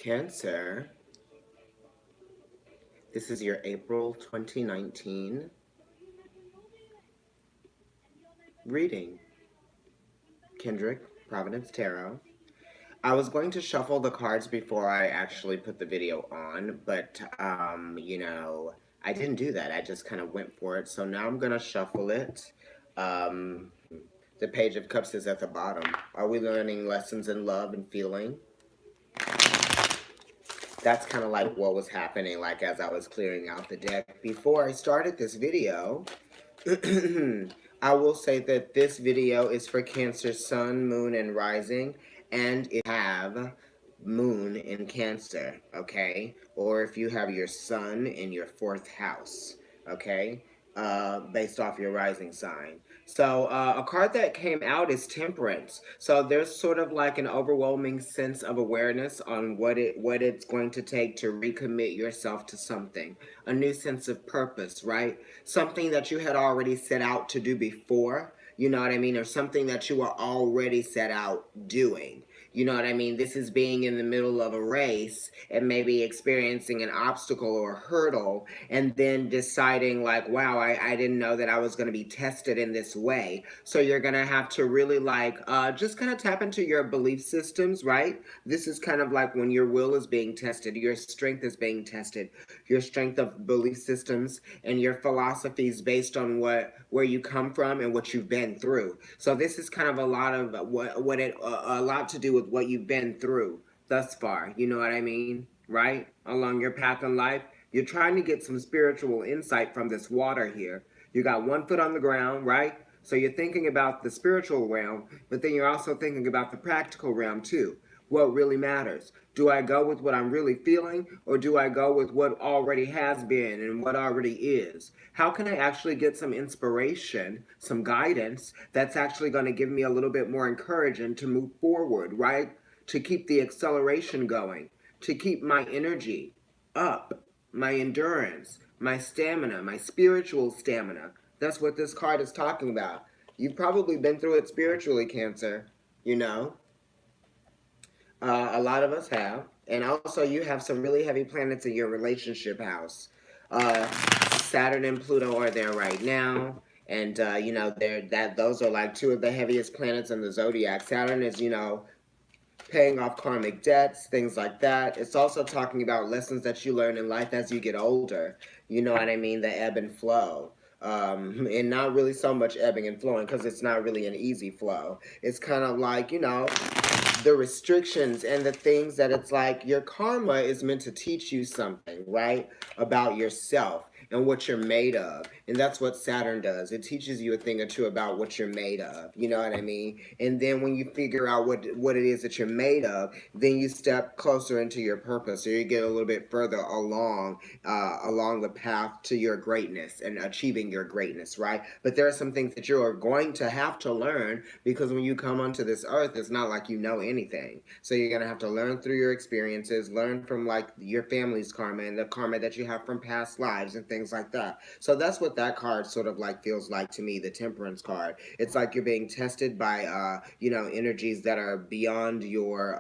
Cancer, this is your April 2019 reading. Kendrick, Providence Tarot. I was going to shuffle the cards before I actually put the video on, but, I didn't do that. I just kind of went for it. So now I'm going to shuffle it. Um, the Page of Cups is at the bottom. Are we learning lessons in love and feeling? That's kind of like what was happening, like as I was clearing out the deck. Before I started this video, I will say that this video is for Cancer Sun, Moon, and Rising, and if you have Moon in Cancer, okay? Or if you have your Sun in your 4th house, okay? Based off your rising sign. So a card that came out is Temperance. So there's sort of like an overwhelming sense of awareness on what it's going to take to recommit yourself to something. A new sense of purpose, right? Something that you had already set out to do before, you know what I mean? Or something that you were already set out doing. You know what I mean? This is being in the middle of a race and maybe experiencing an obstacle or hurdle and then deciding like, wow, I didn't know that I was going to be tested in this way. So you're going to have to really like just kind of tap into your belief systems, right? This is kind of like when your will is being tested, your strength is being tested, your strength of belief systems and your philosophies based on where you come from and what you've been through. So this is kind of a lot of a lot to do with what you've been through thus far. You know what I mean? Right? Along your path in life, you're trying to get some spiritual insight from this water here. You got one foot on the ground, right? So you're thinking about the spiritual realm, but then you're also thinking about the practical realm too. What really matters? Do I go with what I'm really feeling, or do I go with what already has been and what already is? How can I actually get some inspiration, some guidance that's actually going to give me a little bit more encouragement to move forward, right? To keep the acceleration going, to keep my energy up, my endurance, my stamina, my spiritual stamina. That's what this card is talking about. You've probably been through it spiritually, Cancer, you know? A lot of us have. And also, you have some really heavy planets in your relationship house. Uh, Saturn and Pluto are there right now. And, those are like two of the heaviest planets in the zodiac. Saturn is, paying off karmic debts, things like that. It's also talking about lessons that you learn in life as you get older. You know what I mean? The ebb and flow. And not really so much ebbing and flowing because it's not really an easy flow. It's kind of like, the restrictions and the things that it's like your karma is meant to teach you something, right? About yourself and what you're made of. And that's what Saturn does. It teaches you a thing or two about what you're made of. You know what I mean? And then when you figure out what it is that you're made of, then you step closer into your purpose, or you get a little bit further along the path to your greatness and achieving your greatness, right? But there are some things that you are going to have to learn because when you come onto this earth, it's not like you know anything. So you're going to have to learn through your experiences, learn from like your family's karma and the karma that you have from past lives and things like that. So that's what that card sort of like feels like to me, the Temperance card. It's like you're being tested by energies that are beyond your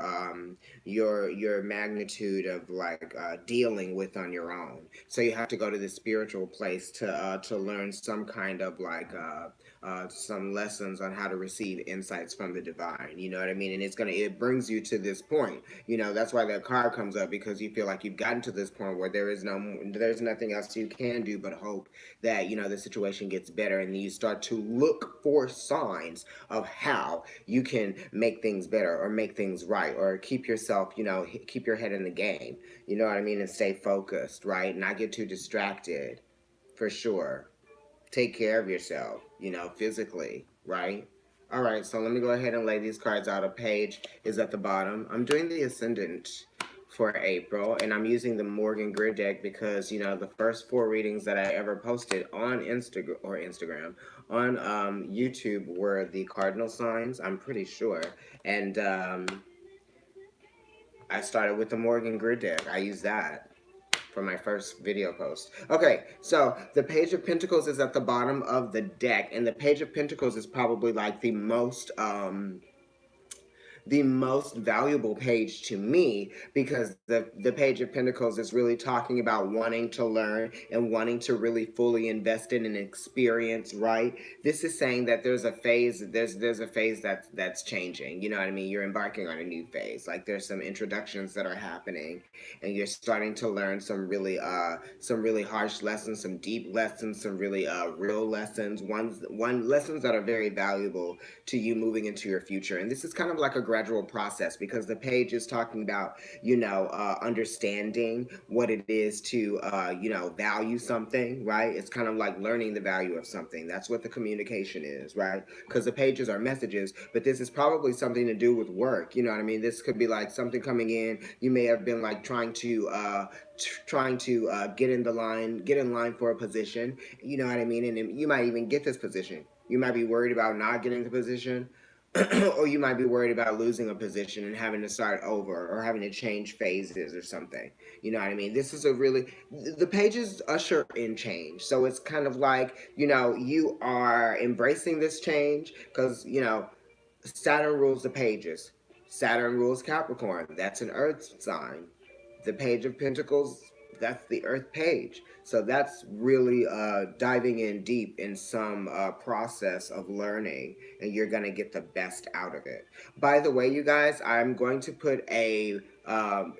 magnitude of like dealing with on your own. So you have to go to this spiritual place to learn some kind of like some lessons on how to receive insights from the divine. You know what I mean? And it brings you to this point. That's why that card comes up, because you feel like you've gotten to this point where there's nothing else you can do but hope that the situation gets better, and then you start to look for signs of how you can make things better or make things right, or keep yourself, keep your head in the game. You know what I mean? And stay focused, right? Not get too distracted, for sure. Take care of yourself, physically, right? All right, so let me go ahead and lay these cards out. A page is at the bottom. I'm doing the Ascendant for April, and I'm using the Morgan Grid deck because, the first 4 readings that I ever posted on Instagram, on YouTube were the cardinal signs, I'm pretty sure. And I started with the Morgan Grid deck. I use that for my first video post. Okay, so the Page of Pentacles is at the bottom of the deck, and the Page of Pentacles is probably like the the most valuable page to me, because the Page of Pentacles is really talking about wanting to learn and wanting to really fully invest in an experience, right? This is saying that there's a phase that's changing. You know what I mean? You're embarking on a new phase. Like there's some introductions that are happening, and you're starting to learn some really harsh lessons, some deep lessons, some really real lessons, one lessons that are very valuable to you moving into your future. And this is kind of like a gradual process, because the page is talking about, understanding what it is to, value something, right? It's kind of like learning the value of something. That's what the communication is, right? Because the pages are messages, but this is probably something to do with work. You know what I mean? This could be like something coming in. You may have been like trying to get in line for a position. You know what I mean? And you might even get this position. You might be worried about not getting the position, or you might be worried about losing a position and having to start over, or having to change phases or something. You know what I mean? This is a really, the pages usher in change. So it's kind of like, you are embracing this change because, Saturn rules the pages. Saturn rules Capricorn. That's an earth sign. The Page of Pentacles, that's the earth page. So that's really diving in deep in some process of learning, and you're going to get the best out of it. By the way, you guys, I'm going to put a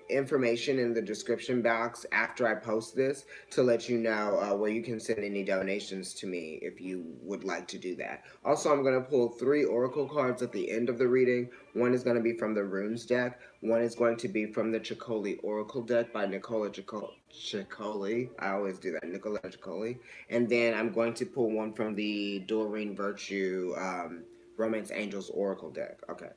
information in the description box after I post this to let you know where you can send any donations to me if you would like to do that. Also, I'm going to pull 3 oracle cards at the end of the reading. One is going to be from the Runes deck. One is going to be from the Chicoli Oracle deck by Nicola Chicoli. I always do that, Nicola Chicoli. And then I'm going to pull one from the Doreen Virtue Romance Angels Oracle deck. Okay.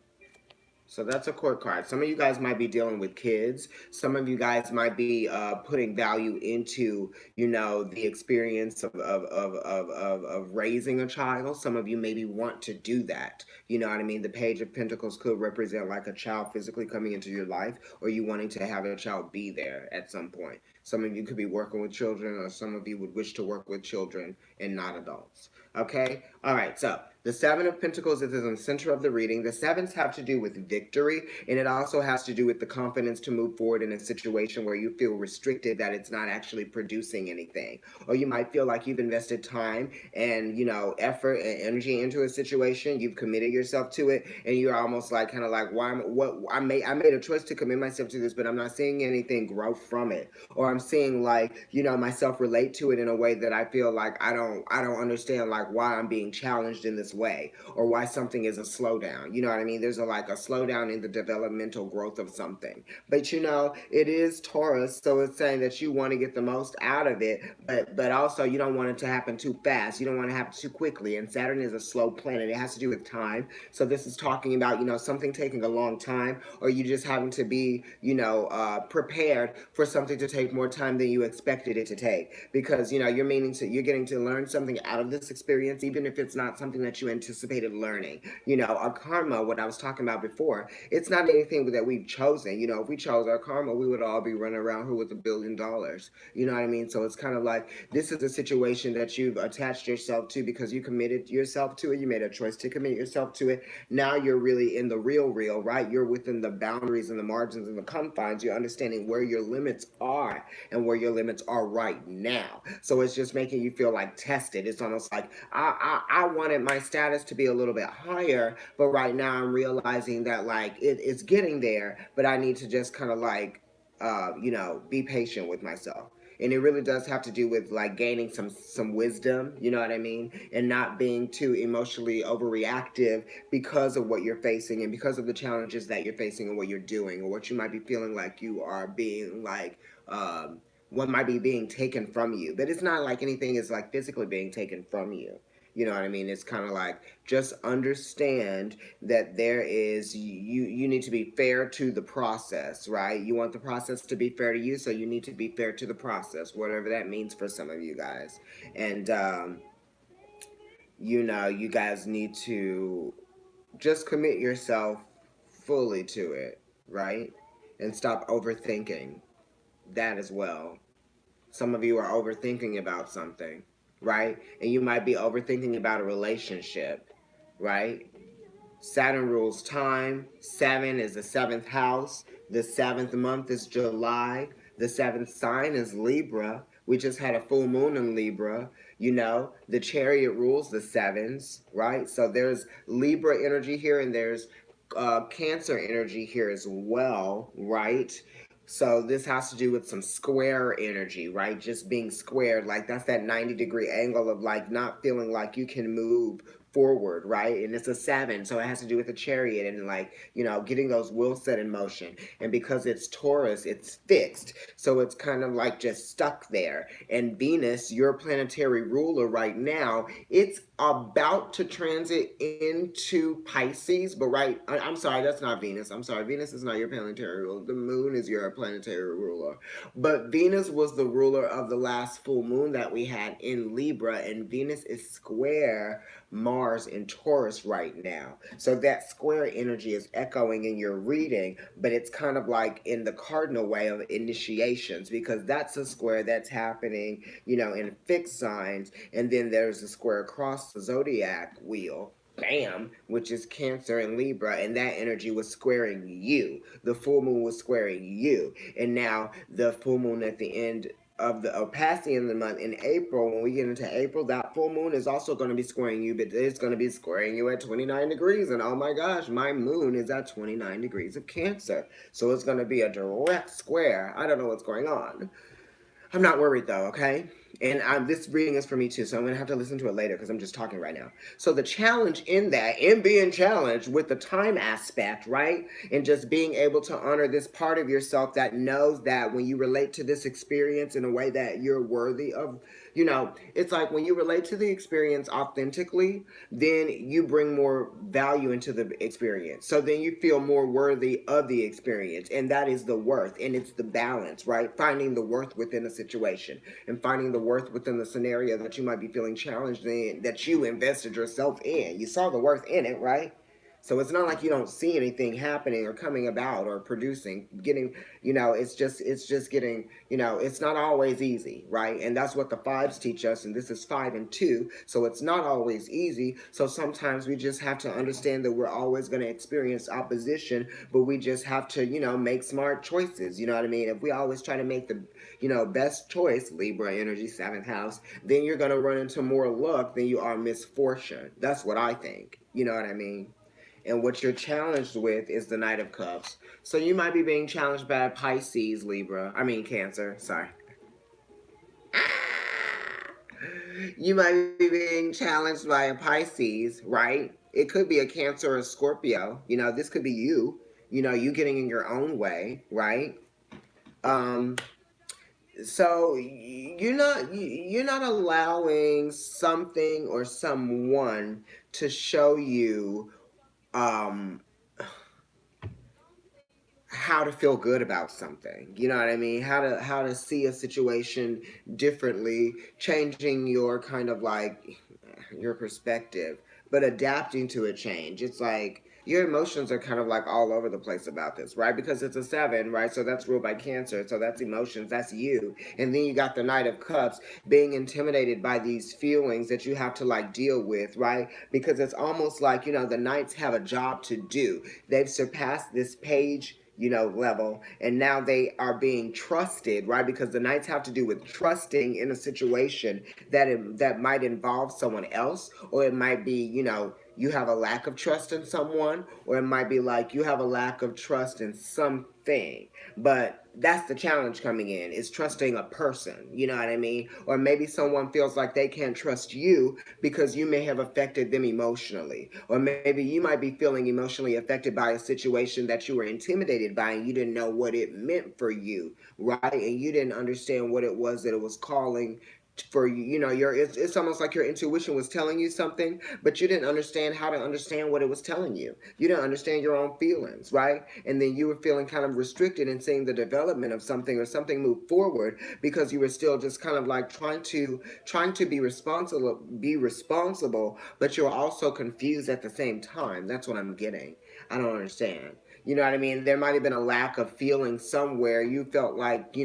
So that's a court card. Some of you guys might be dealing with kids. Some of you guys might be putting value into, the experience of raising a child. Some of you maybe want to do that. You know what I mean? The Page of Pentacles could represent like a child physically coming into your life, or you wanting to have a child be there at some point. Some of you could be working with children, or some of you would wish to work with children and not adults. Okay? All right, so the Seven of Pentacles is in the center of the reading. The sevens have to do with victory, and it also has to do with the confidence to move forward in a situation where you feel restricted, that it's not actually producing anything. Or you might feel like you've invested time and, effort and energy into a situation. You've committed yourself to it, and you're almost like, kind of like, I made a choice to commit myself to this, but I'm not seeing anything grow from it. Or I'm seeing like, myself relate to it in a way that I feel like I don't understand like why I'm being challenged in this way, or why something is a slowdown. You know what I mean? There's a slowdown in the developmental growth of something. But it is Taurus, so it's saying that you want to get the most out of it, but also you don't want it to happen too fast. You don't want it to happen too quickly. And Saturn is a slow planet. It has to do with time. So this is talking about, something taking a long time, or you just having to be, prepared for something to take more time than you expected it to take, because you're getting to learn something out of this experience, even if it's not something that you anticipated learning. Our karma, what I was talking about before, it's not anything that we've chosen. If we chose our karma, we would all be running around here with $1 billion. You know what I mean? So it's kind of like, this is a situation that you've attached yourself to because you committed yourself to it. You made a choice to commit yourself to it. Now you're really in the real, right? You're within the boundaries and the margins and the confines. You're understanding where your limits are and where your limits are right now. So it's just making you feel like tested. It's almost like, I wanted my status to be a little bit higher, but right now I'm realizing that like it's getting there, but I need to just kind of like, be patient with myself. And it really does have to do with like gaining some wisdom, you know what I mean, and not being too emotionally overreactive because of what you're facing, and because of the challenges that you're facing and what you're doing, or what you might be feeling like you are being like, what might be being taken from you. But it's not like anything is like physically being taken from you. You know what I mean? It's kind of like, just understand that there is, you need to be fair to the process, right? You want the process to be fair to you, so you need to be fair to the process, whatever that means for some of you guys. And, you guys need to just commit yourself fully to it, right? And stop overthinking that as well. Some of you are overthinking about something, right? And you might be overthinking about a relationship, right? Saturn rules time. 7 is the seventh house. The seventh month is July. The seventh sign is Libra. We just had a full moon in Libra. The chariot rules the sevens, right? So there's Libra energy here, and there's Cancer energy here as well, right? So this has to do with some square energy, right? Just being squared. Like that's that 90-degree angle of like not feeling like you can move forward, right? And it's a 7, so it has to do with the chariot and like, getting those wheels set in motion. And because it's Taurus, it's fixed. So it's kind of like just stuck there. And Venus, your planetary ruler right now, it's about to transit into Pisces, but I'm sorry, that's not Venus. I'm sorry, Venus is not your planetary ruler. The moon is your planetary ruler. But Venus was the ruler of the last full moon that we had in Libra, and Venus is square Mars in Taurus right now. So that square energy is echoing in your reading, but it's kind of like in the cardinal way of initiations, because that's a square that's happening, in fixed signs, and then there's a square across the zodiac wheel. Bam, which is Cancer and Libra, and that energy was squaring you. The full moon was squaring you. And now the full moon at the end of the past the end of the month in April, when we get into April, that full moon is also going to be squaring you, but it's going to be squaring you at 29 degrees. And oh my gosh, my moon is at 29 degrees of Cancer. So it's going to be a direct square. I don't know what's going on. I'm not worried though, okay? And this reading is for me too, so I'm going to have to listen to it later because I'm just talking right now. So the challenge in that, in being challenged with the time aspect, right? And just being able to honor this part of yourself that knows that when you relate to this experience in a way that you're worthy of, it's like when you relate to the experience authentically, then you bring more value into the experience. So then you feel more worthy of the experience. And that is the worth. And it's the balance, right? Finding the worth within a situation and finding the worth within the scenario that you might be feeling challenged in, that you invested yourself in. You saw the worth in it, right? So it's not like you don't see anything happening or coming about or producing, getting, it's just getting, it's not always easy, right? And that's what the fives teach us. And this is 5 and 2. So it's not always easy. So sometimes we just have to understand that we're always going to experience opposition, but we just have to, make smart choices. You know what I mean? If we always try to make the, best choice, Libra energy, 7th house, then you're going to run into more luck than you are misfortune. That's what I think. You know what I mean? And what you're challenged with is the Knight of Cups. So you might be being challenged by Pisces, Cancer, sorry. You might be being challenged by a Pisces, right? It could be a Cancer or a Scorpio. This could be you. You getting in your own way, right? So you're not allowing something or someone to show you how to feel good about something. You know what I mean? How to see a situation differently, changing your kind of like your perspective, but adapting to a change. It's like your emotions are kind of like all over the place about this, right? Because it's a 7, right? So that's ruled by Cancer. So that's emotions. That's you. And then you got the Knight of Cups, being intimidated by these feelings that you have to like deal with, right? Because it's almost like, the Knights have a job to do. They've surpassed this page level, and now they are being trusted, right? Because the Knights have to do with trusting in a situation that might involve someone else, or it might be, you have a lack of trust in someone, or it might be like you have a lack of trust in something. But that's the challenge coming in, is trusting a person, you know what I mean? Or maybe someone feels like they can't trust you because you may have affected them emotionally. Or maybe you might be feeling emotionally affected by a situation that you were intimidated by, and you didn't know what it meant for you, right? And you didn't understand what it was that it was calling for you. It's almost like your intuition was telling you something, but you didn't understand how to understand what it was telling you. You didn't understand your own feelings, right? And then you were feeling kind of restricted in seeing the development of something or something move forward, because you were still just kind of like trying to be responsible, but you're also confused at the same time. That's what I'm getting. I don't understand. You know what I mean? There might have been a lack of feeling somewhere. You felt like,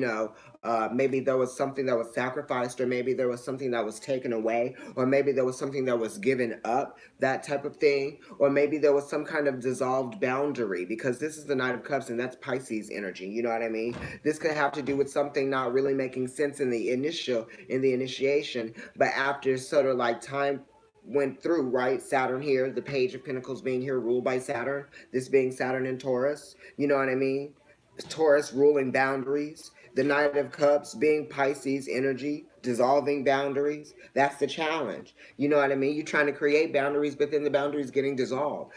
maybe there was something that was sacrificed, or maybe there was something that was taken away, or maybe there was something that was given up, that type of thing, or maybe there was some kind of dissolved boundary, because this is the Knight of Cups and that's Pisces energy. You know what I mean? This could have to do with something not really making sense in the initiation, but after sort of like time went through, right? Saturn here, the Page of Pentacles being here, ruled by Saturn, this being Saturn in Taurus, you know what I mean? Taurus ruling boundaries, the Knight of Cups being Pisces energy, dissolving boundaries. That's the challenge. You know what I mean? You're trying to create boundaries, but then the boundaries getting dissolved.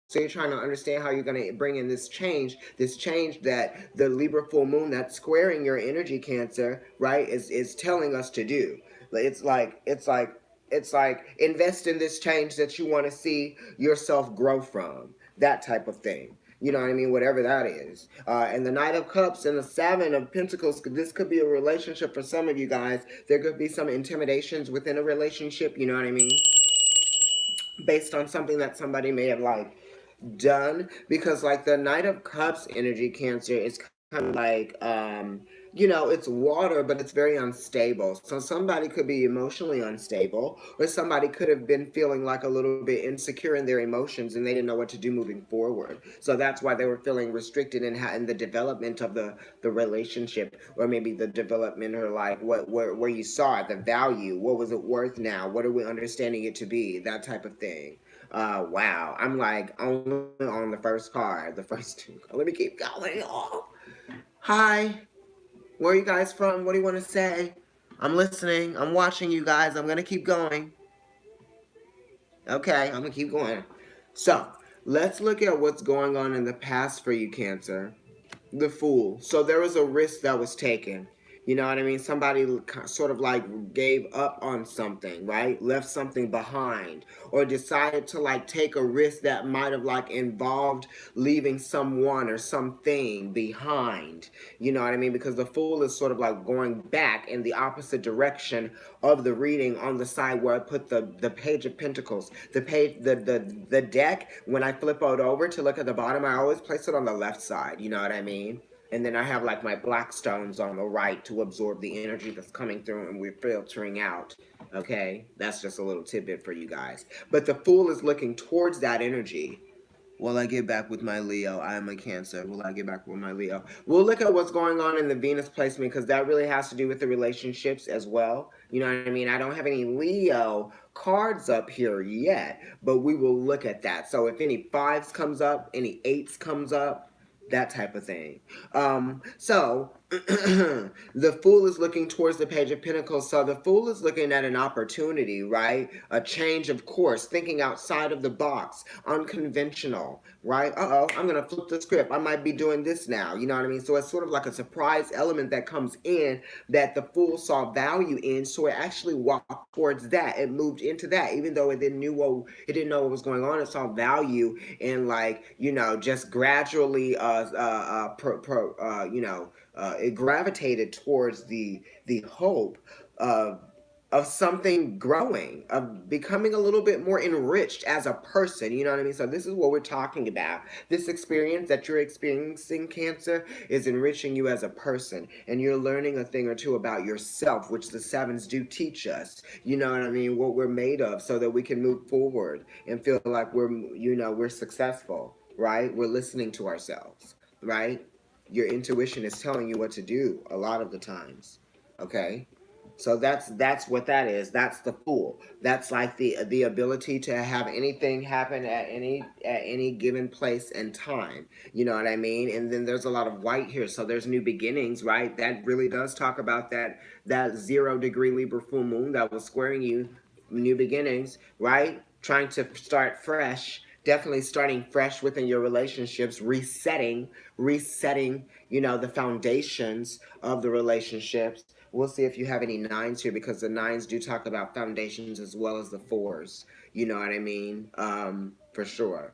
So you're trying to understand how you're going to bring in this change that the Libra full moon that's squaring your energy, Cancer, right, is telling us to do. It's like invest in this change that you want to see yourself grow from, that type of thing. You know what I mean? Whatever that is. And the Knight of Cups and the Seven of Pentacles, this could be a relationship for some of you guys. There could be some intimidations within a relationship, you know what I mean? Based on something that somebody may have like done, because like the Knight of Cups energy, Cancer, is kind of like it's water, but it's very unstable. So somebody could be emotionally unstable, or somebody could have been feeling like a little bit insecure in their emotions and they didn't know what to do moving forward. So that's why they were feeling restricted in the development of the relationship, or maybe the development, or like where you saw it, the value, what was it worth now, what are we understanding it to be, that type of thing. Wow. I'm like only on the first card, the first two. Let me keep going. Oh. Hi. Where are you guys from? What do you want to say? I'm listening. I'm watching you guys. I'm going to keep going. Okay, I'm going to keep going. So, let's look at what's going on in the past for you, Cancer. The Fool. So there was a risk that was taken. You know what I mean? Somebody sort of like gave up on something, right? Left something behind, or decided to like take a risk that might have like involved leaving someone or something behind. You know what I mean? Because the Fool is sort of like going back in the opposite direction of the reading on the side where I put the Page of Pentacles. The deck, when I flip it over to look at the bottom, I always place it on the left side. You know what I mean? And then I have like my black stones on the right to absorb the energy that's coming through and we're filtering out. Okay? That's just a little tidbit for you guys. But the Fool is looking towards that energy. Will I get back with my Leo? I am a Cancer. Will I get back with my Leo? We'll look at what's going on in the Venus placement, because that really has to do with the relationships as well. You know what I mean? I don't have any Leo cards up here yet, but we will look at that. So if any fives comes up, any eights comes up, that type of thing. So the Fool is looking towards the Page of Pentacles. So the Fool is looking at an opportunity, right? A change of course, thinking outside of the box, unconventional, right? I'm going to flip the script. I might be doing this now. You know what I mean? So it's sort of like a surprise element that comes in that the Fool saw value in. So it actually walked towards that. It moved into that, even though it didn't know what was going on. It saw value in, like, just gradually, it gravitated towards the hope of something growing, of becoming a little bit more enriched as a person. You know what I mean? So this is what we're talking about. This experience that you're experiencing, Cancer, is enriching you as a person, and you're learning a thing or two about yourself, which the sevens do teach us. You know what I mean? What we're made of, so that we can move forward and feel like we're successful, right? We're listening to ourselves, right? Your intuition is telling you what to do a lot of the times. Okay? So that's what that is. That's the Fool. That's like the ability to have anything happen at any given place and time. You know what I mean? And then there's a lot of white here, so there's new beginnings, right? That really does talk about that 0 degree Libra full moon that was squaring you, new beginnings, right? Trying to start fresh. Definitely starting fresh within your relationships, resetting, the foundations of the relationships. We'll see if you have any nines here, because the nines do talk about foundations as well as the fours. You know what I mean? For sure.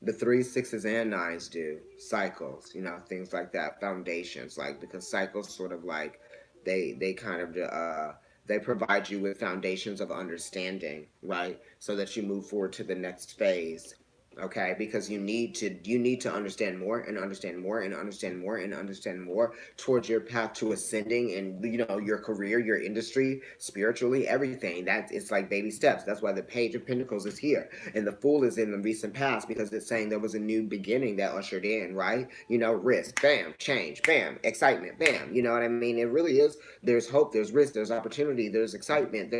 The threes, sixes, and nines do. Cycles, things like that. Foundations, like, because cycles sort of like, they kind of, they provide you with foundations of understanding, right? So that you move forward to the next phase. Okay, because you need to understand more and understand more and understand more and understand more towards your path to ascending and your career, your industry, spiritually, everything. That it's like baby steps. That's why the Page of Pentacles is here and the Fool is in the recent past, because it's saying there was a new beginning that ushered in, right? Risk, bam, change, bam, excitement, bam. You know what I mean? It really is. There's hope, there's risk, there's opportunity, there's excitement,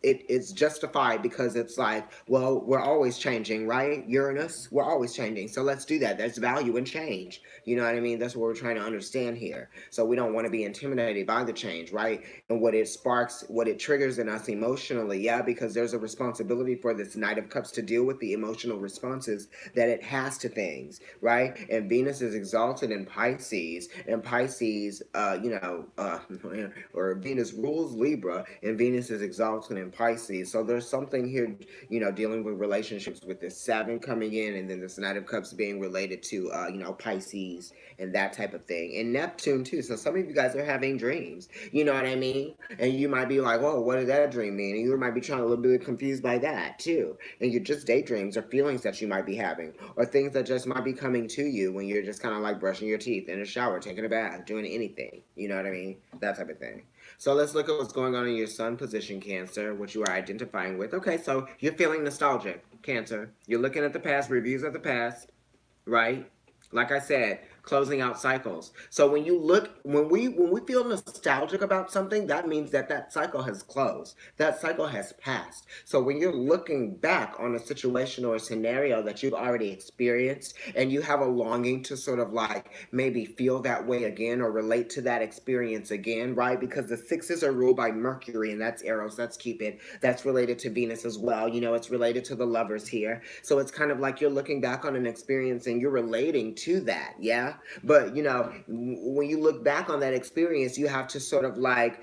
it's justified, because it's like, well, we're always changing, right? Uranus, we're always changing. So let's do that. There's value in change. You know what I mean? That's what we're trying to understand here. So we don't want to be intimidated by the change, right? And what it sparks, what it triggers in us emotionally. Yeah, because there's a responsibility for this Knight of Cups to deal with the emotional responses that it has to things, right? And Venus is exalted in Pisces, and Pisces, or Venus rules Libra, and Venus is exalted in Pisces. So there's something here, dealing with relationships with this Saturn coming in, and then this Knight of Cups being related to, Pisces and that type of thing, and Neptune too. So some of you guys are having dreams. You know what I mean? And you might be like, "Whoa, what did that dream mean?" And you might be trying a little bit confused by that too. And you're just daydreams or feelings that you might be having, or things that just might be coming to you when you're just kind of like brushing your teeth, in a shower, taking a bath, doing anything. You know what I mean? That type of thing. So let's look at what's going on in your sun position, Cancer, what you are identifying with. Okay, so you're feeling nostalgic, Cancer. You're looking at the past, reviews of the past, right? Like I said, closing out cycles. So when we feel nostalgic about something, that means that cycle has closed. That cycle has passed. So when you're looking back on a situation or a scenario that you've already experienced, and you have a longing to sort of like maybe feel that way again or relate to that experience again, right? Because the sixes are ruled by Mercury, and that's Eros, that's Cupid, that's related to Venus as well. It's related to the lovers here. So it's kind of like you're looking back on an experience and you're relating to that, yeah? But, when you look back on that experience, you have to sort of like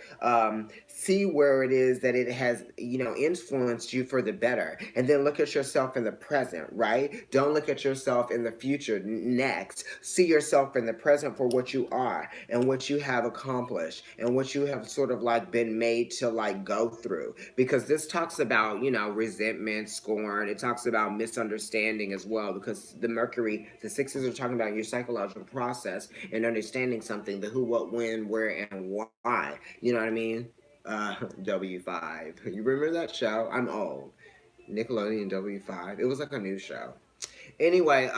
see where it is that it has, influenced you for the better. And then look at yourself in the present, right? Don't look at yourself in the future next. See yourself in the present for what you are and what you have accomplished and what you have sort of like been made to like go through. Because this talks about, resentment, scorn. It talks about misunderstanding as well, because the Mercury, the sixes are talking about your psychological process and understanding something, the who, what, when, where, and why. You know what I mean? W5. You remember that show? I'm old. Nickelodeon W5. It was like a new show. Anyway,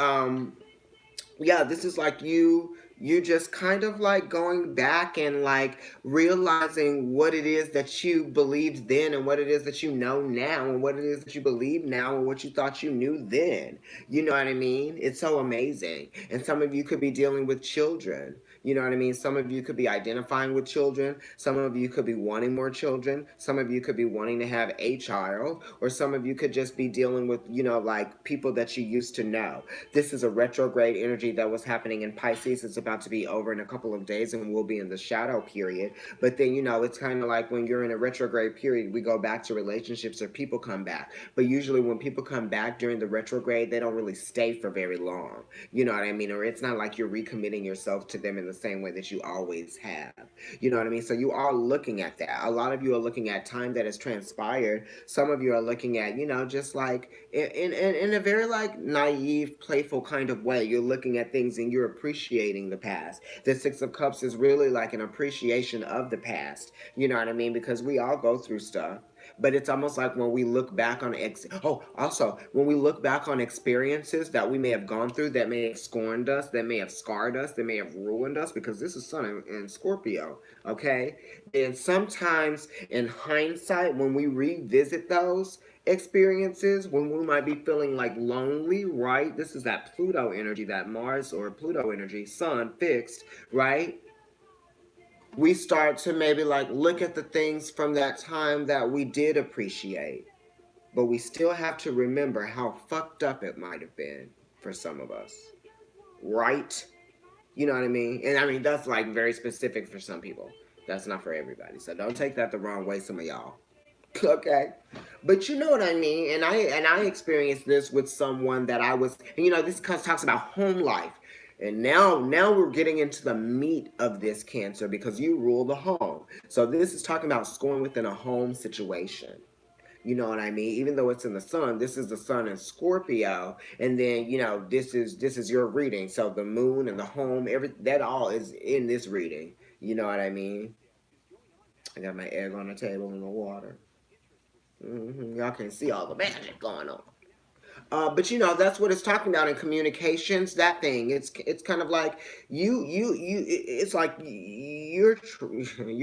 yeah, this is like you just kind of like going back and like realizing what it is that you believed then and what it is that you know now and what it is that you believe now and what you thought you knew then. You know what I mean? It's so amazing. And some of you could be dealing with children. You know what I mean? Some of you could be identifying with children. Some of you could be wanting more children. Some of you could be wanting to have a child. Or some of you could just be dealing with, like people that you used to know. This is a retrograde energy that was happening in Pisces. It's about to be over in a couple of days and we'll be in the shadow period. But then, it's kind of like when you're in a retrograde period, we go back to relationships or people come back. But usually when people come back during the retrograde, they don't really stay for very long. You know what I mean? Or it's not like you're recommitting yourself to them in the same way that you always have. You know what I mean? So you are looking at that. A lot of you are looking at time that has transpired. Some of you are looking at, just like in a very like naive, playful kind of way. You're looking at things and you're appreciating the past. The Six of Cups is really like an appreciation of the past. You know what I mean? Because we all go through stuff. But it's almost like when we look back on also when we look back on experiences that we may have gone through, that may have scorned us, that may have scarred us, that may have ruined us, because this is Sun in Scorpio, okay? And sometimes in hindsight, when we revisit those experiences, when we might be feeling like lonely, right? This is that Pluto energy, that Mars or Pluto energy, Sun fixed, right? We start to maybe like look at the things from that time that we did appreciate, but we still have to remember how fucked up it might have been for some of us, right? You know what I mean? And I mean, that's like very specific for some people. That's not for everybody. So don't take that the wrong way, some of y'all. Okay, but you know what I mean. And I experienced this with someone that I was, and this talks about home life. And now we're getting into the meat of this, Cancer, because you rule the home. So this is talking about scoring within a home situation. You know what I mean? Even though it's in the sun, this is the sun in Scorpio, and then this is your reading. So the moon and the home, that all is in this reading. You know what I mean? I got my egg on the table and the water. Y'all can see all the magic going on. But that's what it's talking about in communications. That thing, it's kind of like it's like you're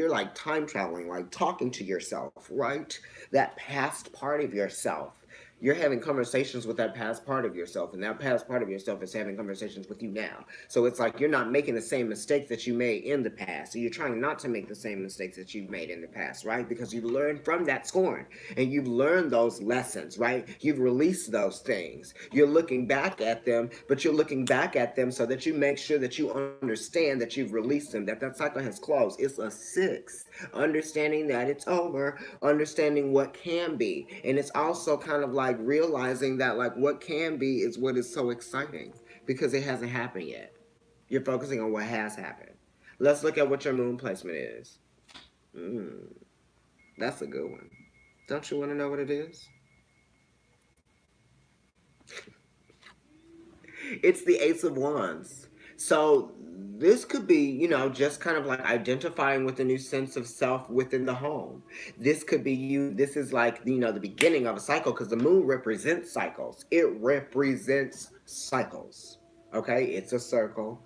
like time traveling, like talking to yourself, right? That past part of yourself. You're having conversations with that past part of yourself, and that past part of yourself is having conversations with you now. So it's like you're not making the same mistakes that you made in the past. So you're trying not to make the same mistakes that you've made in the past, right? Because you've learned from that scorn, and you've learned those lessons, right? You've released those things. You're looking back at them, but you're looking back at them so that you make sure that you understand that you've released them, that cycle has closed. It's a 6. Understanding that it's over, understanding what can be. And it's also kind of like realizing that like what can be is what is so exciting because it hasn't happened yet. You're focusing on what has happened. Let's look at what your moon placement is. That's a good one. Don't you want to know what it is? It's the Ace of Wands. So this could be, just kind of like identifying with a new sense of self within the home. This could be you. This is like, the beginning of a cycle because the moon represents cycles. It represents cycles. Okay? It's a circle,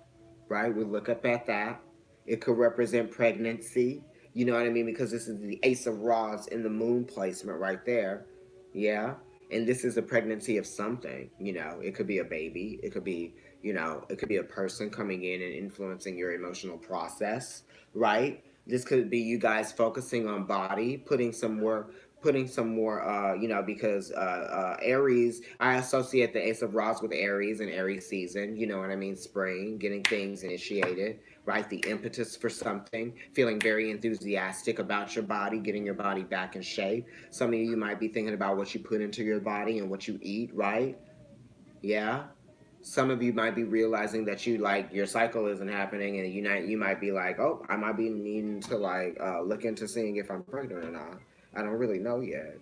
right? We look up at that. It could represent pregnancy. You know what I mean? Because this is the Ace of Rods in the moon placement right there. Yeah. And this is a pregnancy of something. It could be a baby. It could be, it could be a person coming in and influencing your emotional process, right? This could be you guys focusing on body, putting some more, because Aries, I associate the Ace of Rods with Aries and Aries season, you know what I mean? Spring, getting things initiated, right? The impetus for something, feeling very enthusiastic about your body, getting your body back in shape. Some of you might be thinking about what you put into your body and what you eat, right? Yeah. Some of you might be realizing that your cycle isn't happening, and you might be like, oh, I might be needing to look into seeing if I'm pregnant or not. I don't really know yet.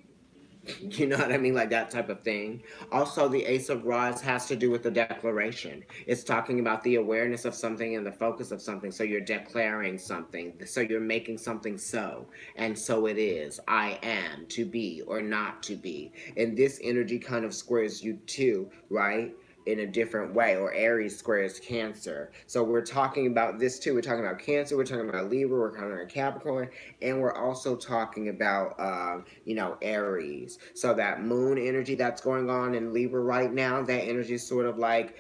You know what I mean? Like that type of thing. Also, the Ace of Rods has to do with the declaration. It's talking about the awareness of something and the focus of something. So you're declaring something. So you're making something so. And so it is. I am to be or not to be. And this energy kind of squares you too, right? In a different way, or Aries squares Cancer. So we're talking about this too. We're talking about Cancer, we're talking about Libra, we're talking about Capricorn, and we're also talking about Aries. So that moon energy that's going on in Libra right now, that energy is sort of like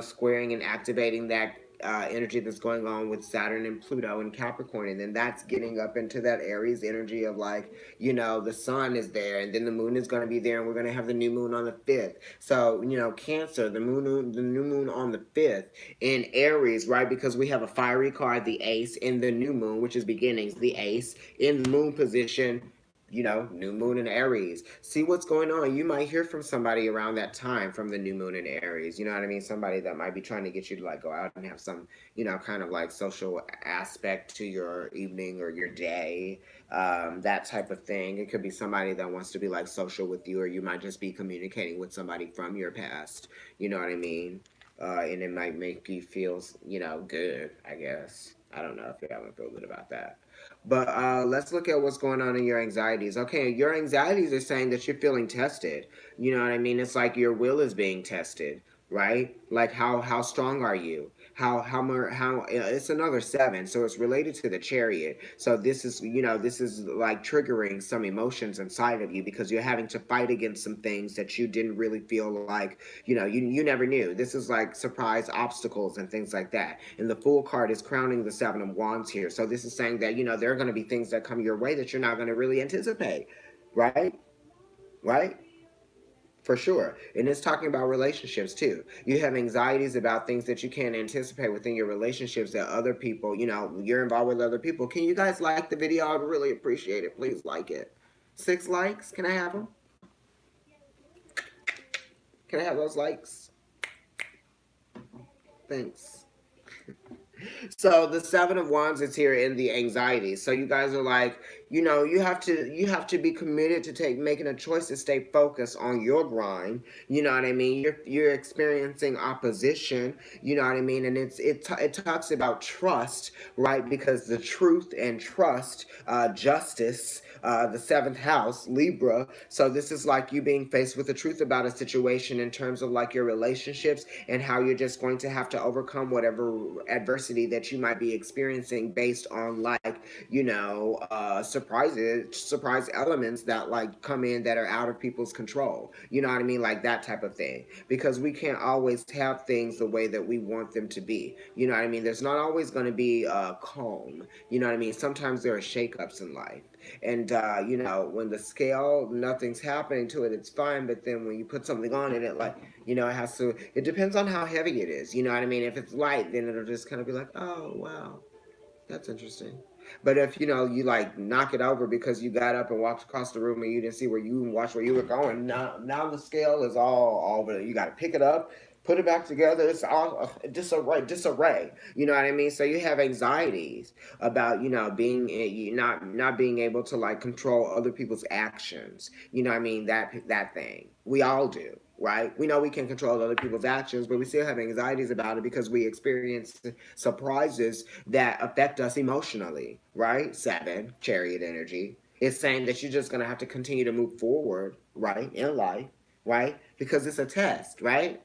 squaring and activating that energy that's going on with Saturn and Pluto and Capricorn. And then that's getting up into that Aries energy of the sun is there, and then the moon is going to be there, and we're going to have the new moon on the 5th. So, Cancer, the new moon on the 5th in Aries, right? Because we have a fiery card, the Ace, in the new moon, which is beginnings, the Ace, in the moon position, new moon in Aries. See what's going on. You might hear from somebody around that time from the new moon in Aries. You know what I mean? Somebody that might be trying to get you to go out and have some, kind of social aspect to your evening or your day. That type of thing. It could be somebody that wants to be social with you, or you might just be communicating with somebody from your past. You know what I mean? And it might make you feel, good, I guess. I don't know if you haven't feel good about that. But let's look at what's going on in your anxieties. Okay, your anxieties are saying that you're feeling tested. You know what I mean? It's like your will is being tested, right? Like how strong are you? How it's another 7, so it's related to the Chariot. So this is like triggering some emotions inside of you because you're having to fight against some things that you didn't really feel like you never knew. This is like surprise obstacles and things like that. And the Fool card is crowning the 7 of Wands here. So this is saying that there are going to be things that come your way that you're not going to really anticipate, right? Right? For sure. And it's talking about relationships too. You have anxieties about things that you can't anticipate within your relationships that other people, you're involved with other people. Can you guys like the video? I'd really appreciate it. Please like it. 6 likes. Can I have them? Can I have those likes? Thanks. So the 7 of Wands is here in the anxiety. So you guys are You have to be committed to making a choice to stay focused on your grind. You know what I mean? You're experiencing opposition. You know what I mean? And it talks about trust, right? Because the truth and trust, justice, the seventh house, Libra. So this is like you being faced with the truth about a situation in terms of like your relationships and how you're just going to have to overcome whatever adversity that you might be experiencing based on like surprise elements that like come in that are out of people's control. You know what I mean? Like that type of thing. Because we can't always have things the way that we want them to be. You know what I mean? There's not always going to be calm. You know what I mean? Sometimes there are shakeups in life. And when the scale, nothing's happening to it, it's fine. But then when you put something on it, it has to. It depends on how heavy it is. You know what I mean? If it's light, then it'll just kind of be like, oh wow, that's interesting. But if you like knock it over because you got up and walked across the room and you didn't see where you watch where you were going, now the scale is all over. You got to pick it up, put it back together. It's all disarray. You know what I mean? So you have anxieties about being you not being able to like control other people's actions. You know what I mean? That thing we all do. Right? We know we can control other people's actions, but we still have anxieties about it because we experience surprises that affect us emotionally, right? Seven, chariot energy. It's saying that you're just going to have to continue to move forward, right, in life, right? Because it's a test, right?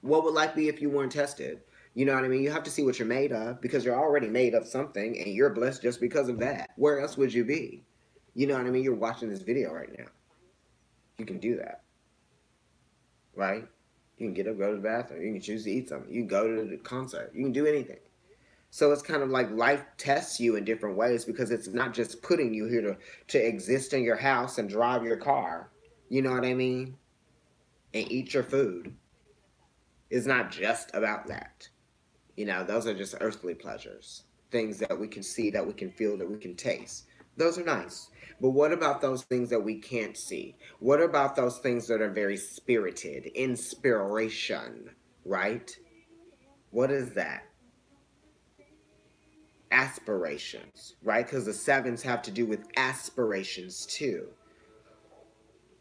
What would life be if you weren't tested? You know what I mean? You have to see what you're made of because you're already made of something and you're blessed just because of that. Where else would you be? You know what I mean? You're watching this video right now. You can do that, right? You can get up, go to the bathroom. You can choose to eat something. You can go to the concert. You can do anything. So it's kind of like life tests you in different ways because it's not just putting you here to exist in your house and drive your car. You know what I mean? And eat your food. It's not just about that. Those are just earthly pleasures. Things that we can see, that we can feel, that we can taste. Those are nice. But what about those things that we can't see? What about those things that are very spirited? Inspiration, right? What is that? Aspirations, right? Because the sevens have to do with aspirations too.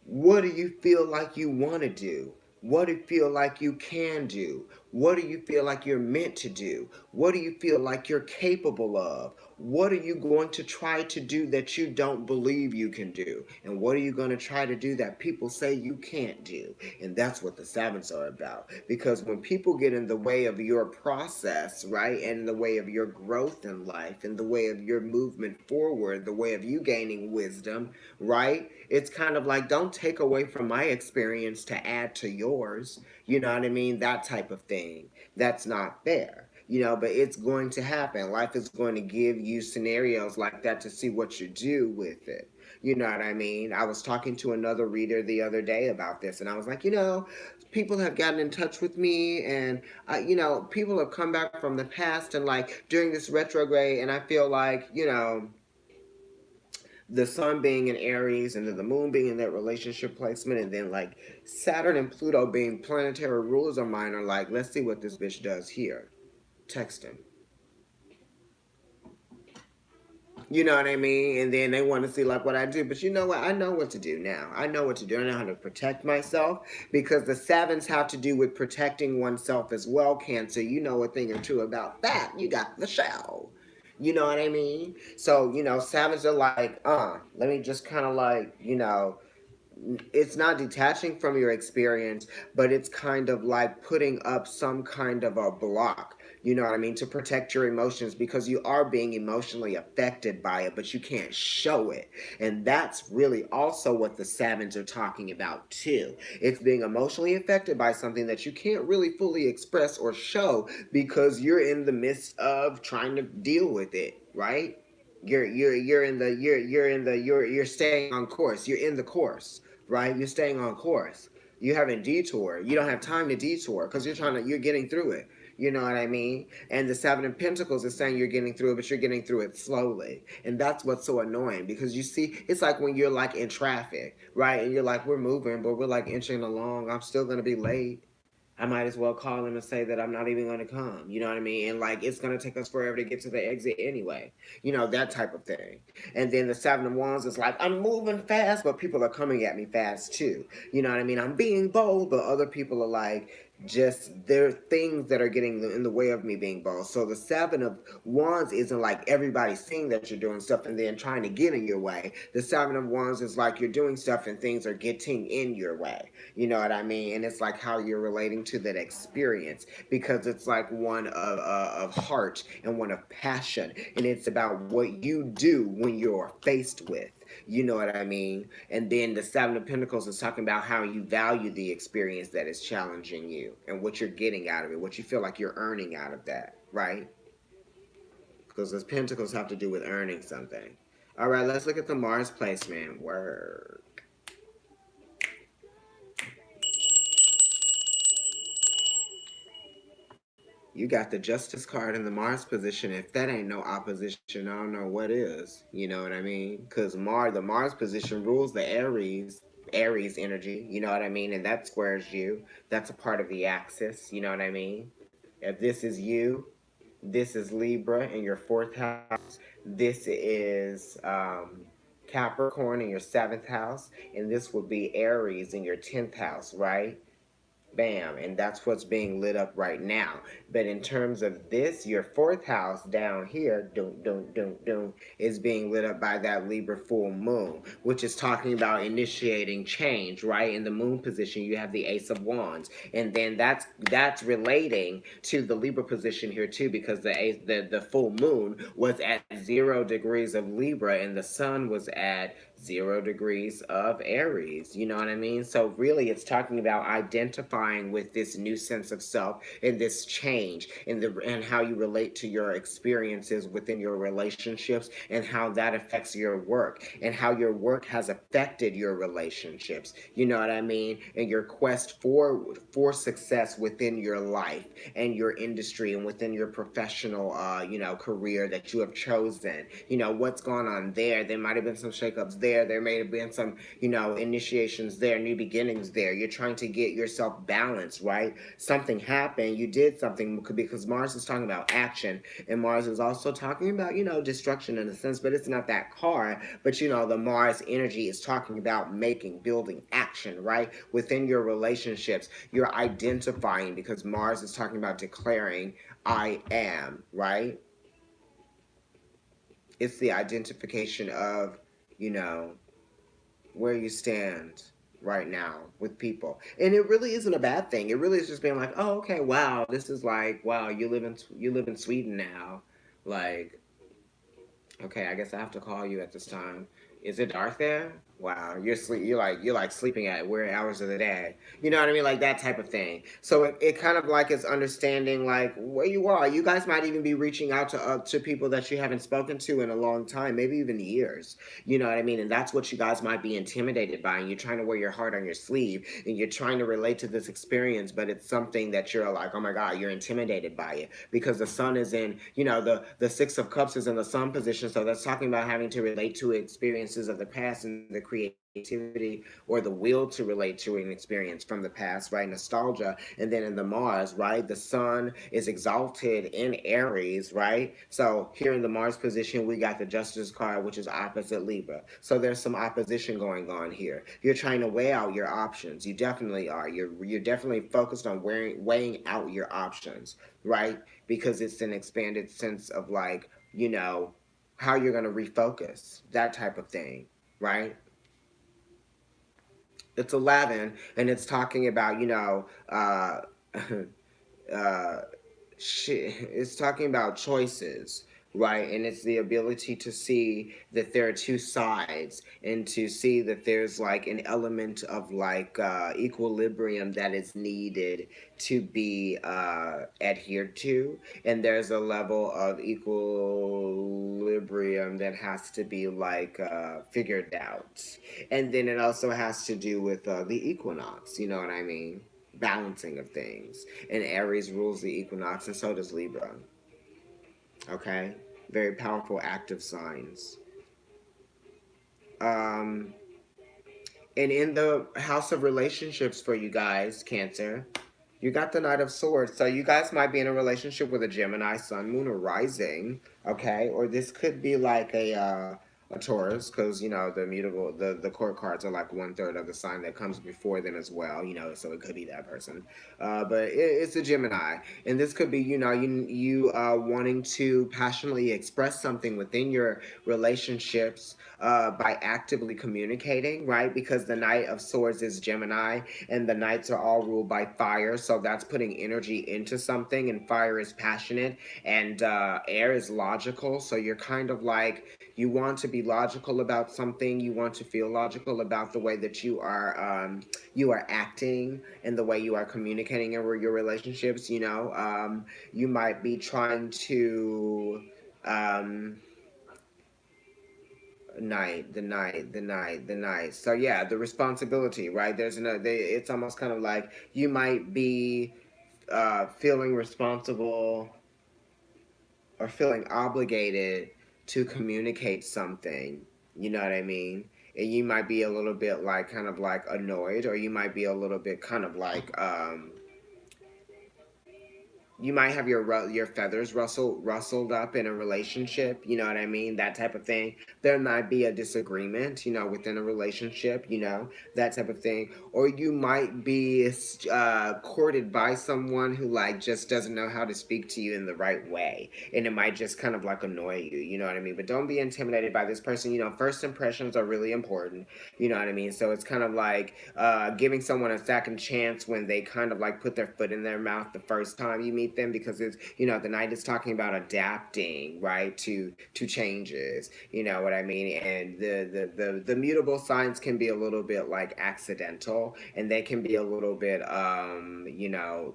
What do you feel like you want to do? What do you feel like you can do? What do you feel like you're meant to do? What do you feel like you're capable of? What are you going to try to do that you don't believe you can do? And what are you going to try to do that people say you can't do? And that's what the sevens are about. Because when people get in the way of your process, right, and in the way of your growth in life, in the way of your movement forward, the way of you gaining wisdom, right, it's kind of like, don't take away from my experience to add to yours. You know what I mean? That type of thing. That's not fair. But it's going to happen. Life is going to give you scenarios like that to see what you do with it. You know what I mean? I was talking to another reader the other day about this, and I was like, people have gotten in touch with me, and people have come back from the past, and like during this retrograde, and I feel like the sun being in Aries and then the moon being in that relationship placement and then like Saturn and Pluto being planetary rulers of mine are like, let's see what this bitch does here. Text him. You know what I mean? And then they want to see like what I do. But you know what? I know what to do now. I know what to do. I know how to protect myself because the sevens have to do with protecting oneself as well, Cancer. You know a thing or two about that. You got the show. You know what I mean? So, sevens are like, let me just kind of like, it's not detaching from your experience, but it's kind of like putting up some kind of a block, you know what I mean, to protect your emotions because you are being emotionally affected by it, but you can't show it. And that's really also what the sevens are talking about too. It's being emotionally affected by something that you can't really fully express or show because you're in the midst of trying to deal with it, right? You're staying on course. You're in the course, right? You're staying on course. You haven't detoured. You don't have time to detour because you're getting through it. You know what I mean? And the Seven of Pentacles is saying you're getting through it, but you're getting through it slowly. And that's what's so annoying because you see, it's like when you're like in traffic, right? And you're like, we're moving, but we're like inching along. I'm still going to be late. I might as well call him and say that I'm not even going to come. You know what I mean? And like, it's going to take us forever to get to the exit anyway. You know, that type of thing. And then the Seven of Wands is like, I'm moving fast, but people are coming at me fast too. You know what I mean? I'm being bold, but other people are like, just there are things that are getting in the way of me being bold. So the Seven of Wands isn't like everybody seeing that you're doing stuff and then trying to get in your way. The Seven of Wands is like you're doing stuff and things are getting in your way. You know what I mean? And it's like how you're relating to that experience, because it's like one of heart and one of passion, and it's about what you do when you're faced with. You know what I mean? And then the Seven of Pentacles is talking about how you value the experience that is challenging you and what you're getting out of it, what you feel like you're earning out of that, right? Because those Pentacles have to do with earning something. All right, let's look at the Mars placement. Word. You got the Justice card in the Mars position. If that ain't no opposition, I don't know what is. You know what I mean? Because the Mars position rules the Aries energy. You know what I mean? And that squares you. That's a part of the axis. You know what I mean? If this is you, this is Libra in your fourth house. This is Capricorn in your seventh house. And this would be Aries in your 10th house, right? Bam, and that's what's being lit up right now. But in terms of this, your fourth house down here, is being lit up by that Libra full moon, which is talking about initiating change, right? In the moon position, you have the Ace of Wands, and then that's relating to the Libra position here too, because the full moon was at 0 degrees of Libra, and the sun was at 0 degrees of Aries. You know what I mean? So really, it's talking about identifying with this new sense of self and this change and how you relate to your experiences within your relationships, and how that affects your work, and how your work has affected your relationships. You know what I mean? And your quest for success within your life and your industry and within your professional career that you have chosen. You know what's going on there. There might have been some shakeups there may have been some initiations there, new beginnings there. You're trying to get yourself balanced, right? Something happened, you did something, because Mars is talking about action, and Mars is also talking about destruction in a sense, but it's not that card. But the Mars energy is talking about building action, right? Within your relationships, you're identifying, because Mars is talking about declaring I am, right? It's the identification of, you know, where you stand right now with people. And it really isn't a bad thing. It really is just being like, oh, okay, wow, this is like, wow, you live in Sweden now. Like, okay, I guess I have to call you at this time. Is it dark there? Wow, you're like sleeping at weird hours of the day. You know what I mean? Like that type of thing. So it kind of like is understanding like where you are. You guys might even be reaching out to people that you haven't spoken to in a long time, maybe even years. You know what I mean? And that's what you guys might be intimidated by. And you're trying to wear your heart on your sleeve, and you're trying to relate to this experience, but it's something that you're like, oh my God, you're intimidated by it, because the sun is in, the Six of Cups is in the sun position. So that's talking about having to relate to experiences of the past and the creativity or the will to relate to an experience from the past, right? Nostalgia. And then in the Mars, right? The sun is exalted in Aries, right? So here in the Mars position, we got the Justice card, which is opposite Libra. So there's some opposition going on here. You're trying to weigh out your options. You definitely are. You're definitely focused on weighing out your options, right? Because it's an expanded sense of like, how you're going to refocus, that type of thing, right? It's 11, and it's talking about, uh, it's talking about choices, right? And it's the ability to see that there are two sides, and to see that there's like an element of like equilibrium that is needed to be adhered to, and there's a level of equilibrium that has to be like figured out. And then it also has to do with the equinox, you know what I mean? Balancing of things. And Aries rules the equinox, and so does Libra. Okay? Very powerful active signs. Um, and in the house of relationships for you guys, Cancer, You got the Knight of Swords. So you guys might be in a relationship with a Gemini, Sun, Moon, or Rising. Okay, or this could be like a Taurus, because you know the mutable, the court cards are like 1/3 of the sign that comes before them as well. You know, so it could be that person. But it's a Gemini, and this could be you wanting to passionately express something within your relationships by actively communicating, right? Because the Knight of Swords is Gemini, and the Knights are all ruled by fire, so that's putting energy into something, and fire is passionate, and air is logical, so you're kind of like, you want to be logical about something, you want to feel logical about the way that you are acting and the way you are communicating in your relationships. You might be trying to um, the night. So yeah, the responsibility, right? It's almost kind of like you might be feeling responsible or feeling obligated to communicate something. You know what I mean? And you might be a little bit like kind of like annoyed, or you might be a little bit kind of like you might have your feathers rustled up in a relationship. You know what I mean? That type of thing. There might be a disagreement, within a relationship. That type of thing. Or you might be courted by someone who like just doesn't know how to speak to you in the right way, and it might just kind of like annoy you. You know what I mean? But don't be intimidated by this person. First impressions are really important. You know what I mean? So it's kind of like giving someone a second chance when they kind of like put their foot in their mouth the first time you meet them, because it's the night is talking about adapting, right, to changes. You know what I mean? And the mutable signs can be a little bit like accidental, and they can be a little bit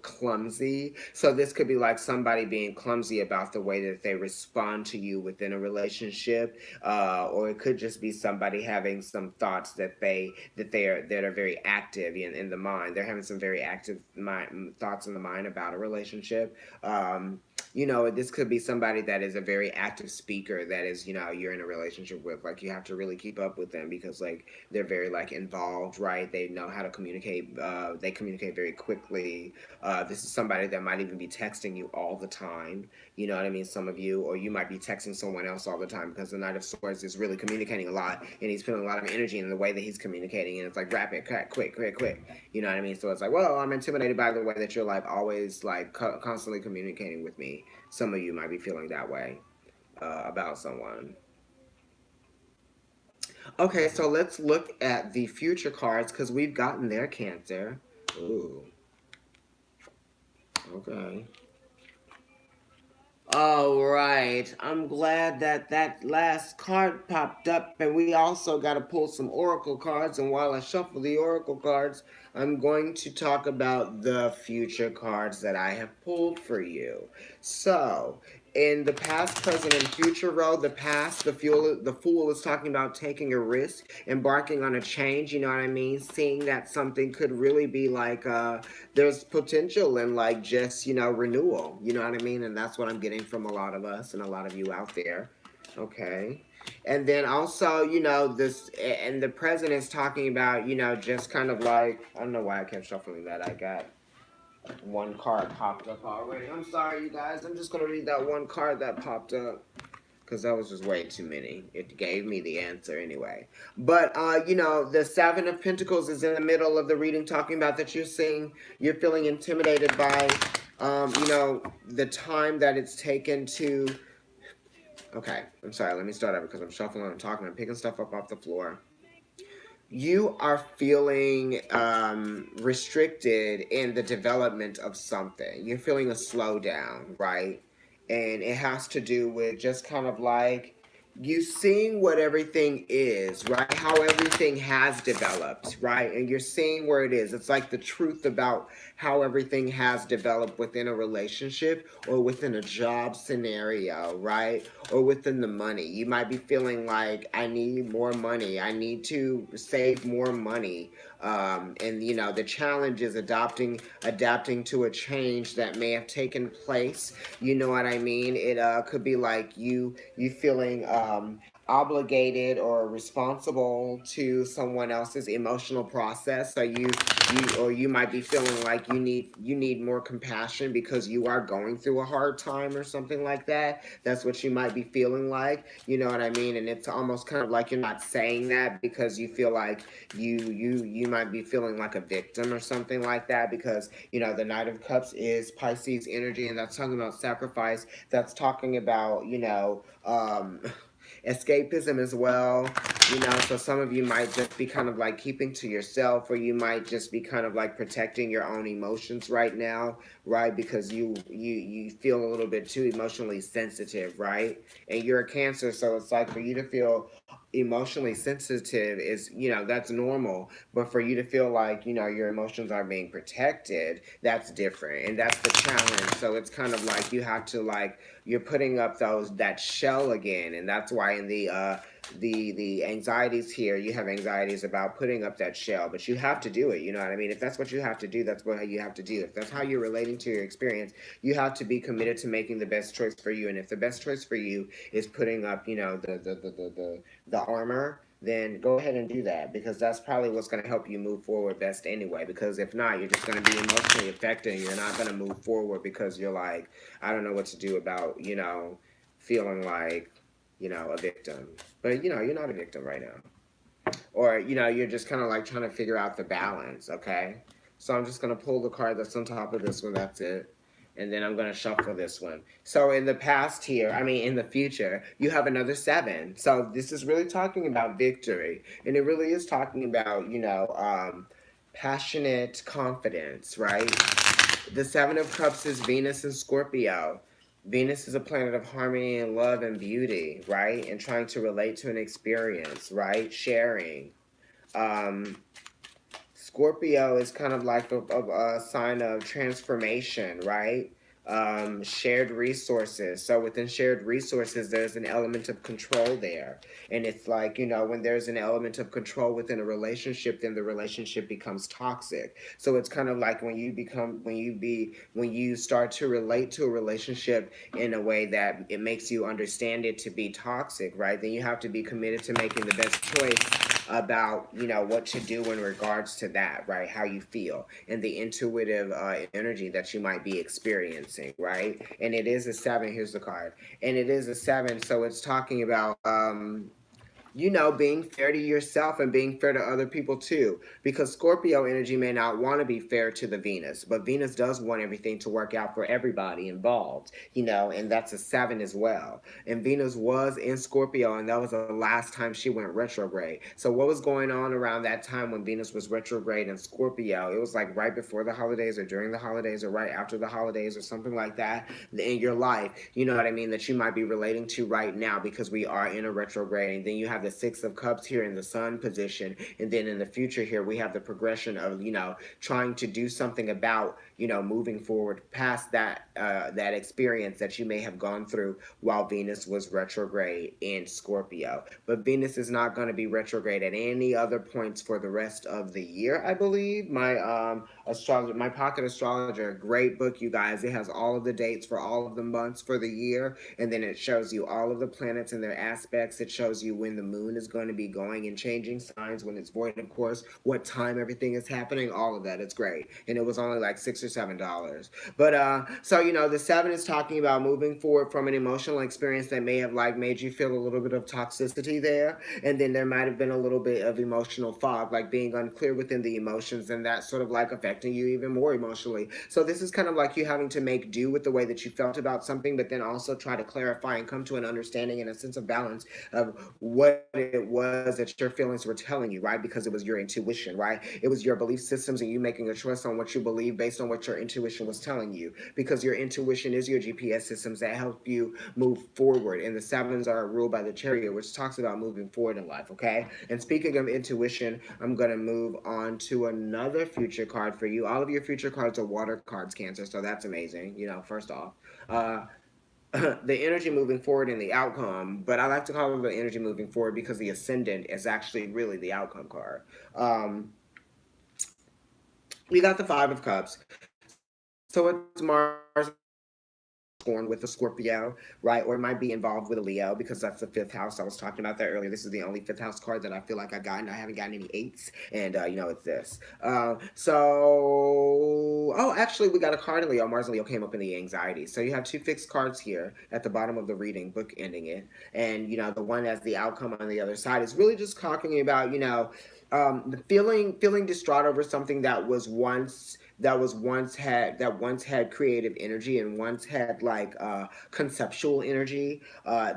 clumsy. So this could be like somebody being clumsy about the way that they respond to you within a relationship, or it could just be somebody having some thoughts that are very active in the mind. They're having some very active thoughts in the mind about a relationship. This could be somebody that is a very active speaker that is, you're in a relationship with. Like, you have to really keep up with them because, like, they're very, like, involved, right? They know how to communicate. They communicate very quickly. This is somebody that might even be texting you all the time. You know what I mean? Some of you, or you might be texting someone else all the time, because the Knight of Swords is really communicating a lot, and he's putting a lot of energy in the way that he's communicating, and it's like rapid, quick, quick, quick. You know what I mean? So it's like, well, I'm intimidated by the way that you're like always like constantly communicating with me. Some of you might be feeling that way about someone. Okay, so let's look at the future cards, because we've gotten their Cancer. Ooh. Okay. All right. I'm glad that that last card popped up, and we also got to pull some oracle cards. And while I shuffle the oracle cards, I'm going to talk about the future cards that I have pulled for you. So, in the past, present, and future row, the past, the fool is talking about taking a risk, embarking on a change. You know what I mean? Seeing that something could really be like there's potential in like just renewal. You know what I mean? And that's what I'm getting from a lot of us and a lot of you out there. Okay. And then also, this, and the president's talking about, just kind of like, I don't know why I kept shuffling that. I got one card popped up already. I'm sorry, you guys. I'm just going to read that one card that popped up, because that was just way too many. It gave me the answer anyway. But the Seven of Pentacles is in the middle of the reading, talking about that you're feeling intimidated by the time that it's taken to. Okay, I'm sorry, let me start over, because I'm shuffling, I'm talking, I'm picking stuff up off the floor. You are feeling restricted in the development of something. You're feeling a slowdown, right? And it has to do with just kind of like you seeing what everything is, right? How everything has developed, right? And you're seeing where it is. It's like the truth about how everything has developed within a relationship, or within a job scenario, right? Or within the money. You might be feeling like, I need more money. I need to save more money. And the challenge is adapting to a change that may have taken place. You know what I mean? It could be like you feeling obligated or responsible to someone else's emotional process. So you might be feeling like you need more compassion because you are going through a hard time or something like that. That's what you might be feeling like. You know what I mean? And it's almost kind of like you're not saying that because you feel like you might be feeling like a victim or something like that, because the Knight of Cups is Pisces energy, and that's talking about sacrifice. That's talking about escapism as well. So some of you might just be kind of like keeping to yourself, or you might just be kind of like protecting your own emotions right now, right? Because you feel a little bit too emotionally sensitive, right? And you're a Cancer, so it's like for you to feel emotionally sensitive is, that's normal. But for you to feel like, your emotions are being protected, that's different. And that's the challenge. So it's kind of like you have to like, you're putting up that shell again. And that's why in the anxieties here, you have anxieties about putting up that shell, but you have to do it. You know what I mean? If that's what you have to do, that's what you have to do. If that's how you're relating to your experience, you have to be committed to making the best choice for you. And if the best choice for you is putting up, the armor, then go ahead and do that, because that's probably what's going to help you move forward best anyway. Because if not, you're just going to be emotionally affected, and you're not going to move forward because you're like, I don't know what to do about, feeling like, a victim. But, you're not a victim right now. Or, you're just kind of like trying to figure out the balance, okay? So I'm just going to pull the card that's on top of this one. That's it. And then I'm going to shuffle this one. So in the past here, in the future, you have another 7. So this is really talking about victory. And it really is talking about, passionate confidence, right? The 7 of Cups is Venus and Scorpio. Venus is a planet of harmony and love and beauty, right? And trying to relate to an experience, right? Sharing. Um, Scorpio is kind of like a sign of transformation, right? Shared resources. So within shared resources, there's an element of control there. And it's like, when there's an element of control within a relationship, then the relationship becomes toxic. So it's kind of like when you start to relate to a relationship in a way that it makes you understand it to be toxic, right? Then you have to be committed to making the best choice about what to do in regards to that, right? How you feel and the intuitive energy that you might be experiencing, right? And it is a 7. Here's the card. And it is a 7, so it's talking about being fair to yourself and being fair to other people too. Because Scorpio energy may not want to be fair to the Venus, but Venus does want everything to work out for everybody involved, and that's a 7 as well. And Venus was in Scorpio, and that was the last time she went retrograde. So what was going on around that time when Venus was retrograde in Scorpio? It was like right before the holidays, or during the holidays, or right after the holidays, or something like that in your life, you know what I mean, that you might be relating to right now, because we are in a retrograde. And then you have the 6 of Cups here in the Sun position, and then in the future here we have the progression of trying to do something about moving forward past that experience that you may have gone through while Venus was retrograde in Scorpio. But Venus is not going to be retrograde at any other points for the rest of the year, I believe. My pocket astrologer, great book, you guys. It has all of the dates for all of the months for the year, and then it shows you all of the planets and their aspects. It shows you when the moon is going to be going and changing signs, when it's void, of course, what time everything is happening, all of that. It's great. And it was only like $6 or $7. But so the 7 is talking about moving forward from an emotional experience that may have like made you feel a little bit of toxicity there, and then there might have been a little bit of emotional fog, like being unclear within the emotions, and that sort of like affecting you even more emotionally. So this is kind of like you having to make do with the way that you felt about something, but then also try to clarify and come to an understanding and a sense of balance of what it was that your feelings were telling you, right? Because it was your intuition, right? It was your belief systems, and you making a choice on what you believe based on what your intuition was telling you, because your intuition is your GPS systems that help you move forward. And the 7s are ruled by the Chariot, which talks about moving forward in life, okay? And speaking of intuition, I'm going to move on to another future card for you. All of your future cards are water cards, Cancer, so that's amazing, first off. Uh, the energy moving forward and the outcome, but I like to call it the energy moving forward because the ascendant is actually really the outcome card. We got the 5 of Cups. So it's Mars and Venus torn with a Scorpio, right? Or it might be involved with a Leo, because that's the fifth house. I was talking about that earlier. This is the only fifth house card that I feel like I got, and I haven't gotten any eights. And, you know, it's this. Actually, we got a card in Leo. Mars and Leo came up in the anxiety. So you have two fixed cards here at the bottom of the reading, book ending it. And, you know, the one as the outcome on the other side is really just talking about, you know, the feeling distraught over something that once had creative energy and once had like conceptual energy.